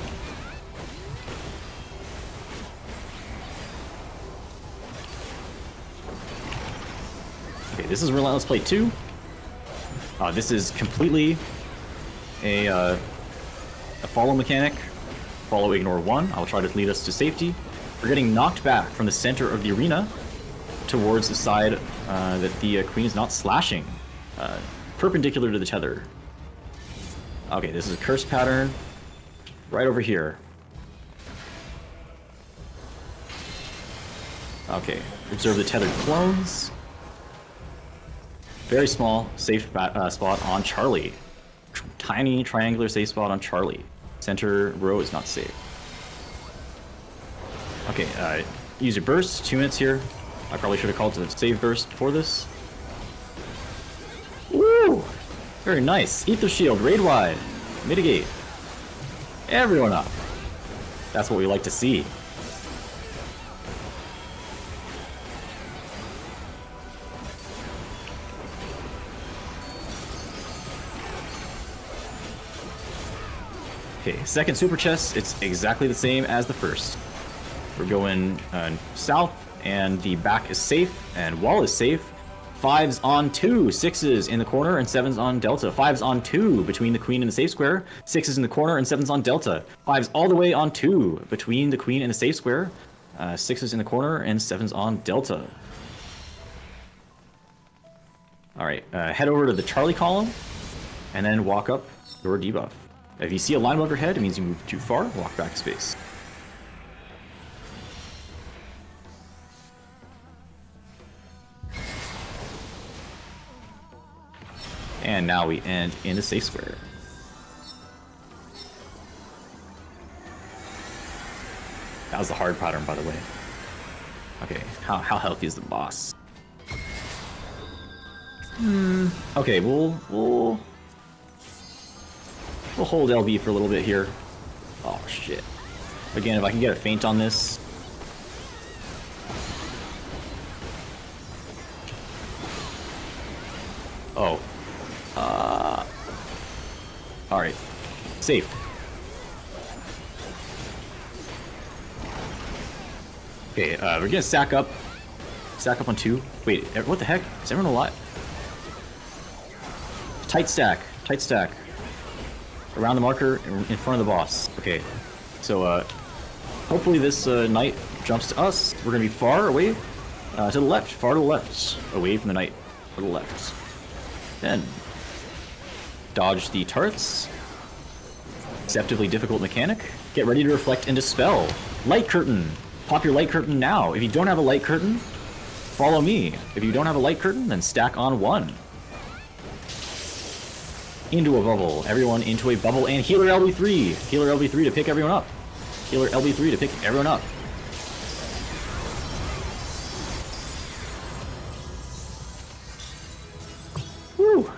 Okay, this is Relentless Play 2. This is completely a follow mechanic. Follow Ignore 1. I'll try to lead us to safety. We're getting knocked back from the center of the arena towards the side that the queen is not slashing. Perpendicular to the tether. Okay, this is a curse pattern. Right over here. Okay, observe the tethered clones. Very small, safe spot on Charlie. Tiny triangular safe spot on Charlie. Center row is not safe. Okay, use your burst. 2 minutes here. I probably should have called to the save burst for this. Woo! Very nice. Ether Shield, Raid Wide. Mitigate. Everyone up. That's what we like to see. Okay, second super chest, it's exactly the same as the first. We're going south, and the back is safe, and wall is safe. 5's on 2, 6's in the corner, and 7's on delta. 5's on 2 between the queen and the safe square. 6's in the corner, and 7's on delta. 5's all the way on 2 between the queen and the safe square. 6's in the corner, and 7's on delta. Alright, head over to the Charlie column. and then walk up your debuff. If you see a line above your head, it means you moved too far, walk back a space. And now we end in a safe square. That was the hard pattern, by the way. Okay, how healthy is the boss? Okay, we'll hold LB for a little bit here. Oh shit! Again, if I can get a feint on this. Oh. All right, safe. Okay, we're gonna stack up on 2. Wait, what the heck? Is everyone alive? Tight stack. Around the marker, in front of the boss. Okay, so hopefully this knight jumps to us. We're gonna be far away, to the left, far to the left, away from the knight, to the left. Then dodge the turrets. Deceptively difficult mechanic. Get ready to reflect and dispel. Light curtain. Pop your light curtain now. If you don't have a light curtain, follow me. If you don't have a light curtain, then stack on 1. Into a bubble. Everyone into a bubble. And healer LB3. Healer LB3 to pick everyone up. Healer LB3 to pick everyone up. Woo!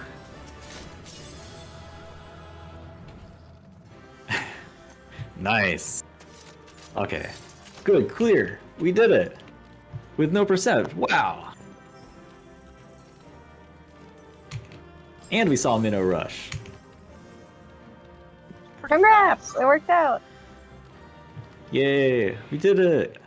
Nice. Okay. Good, clear. We did it. With no percent. Wow. And we saw Minnow Rush. Pretty Congrats! fast. It worked out. Yay, we did it.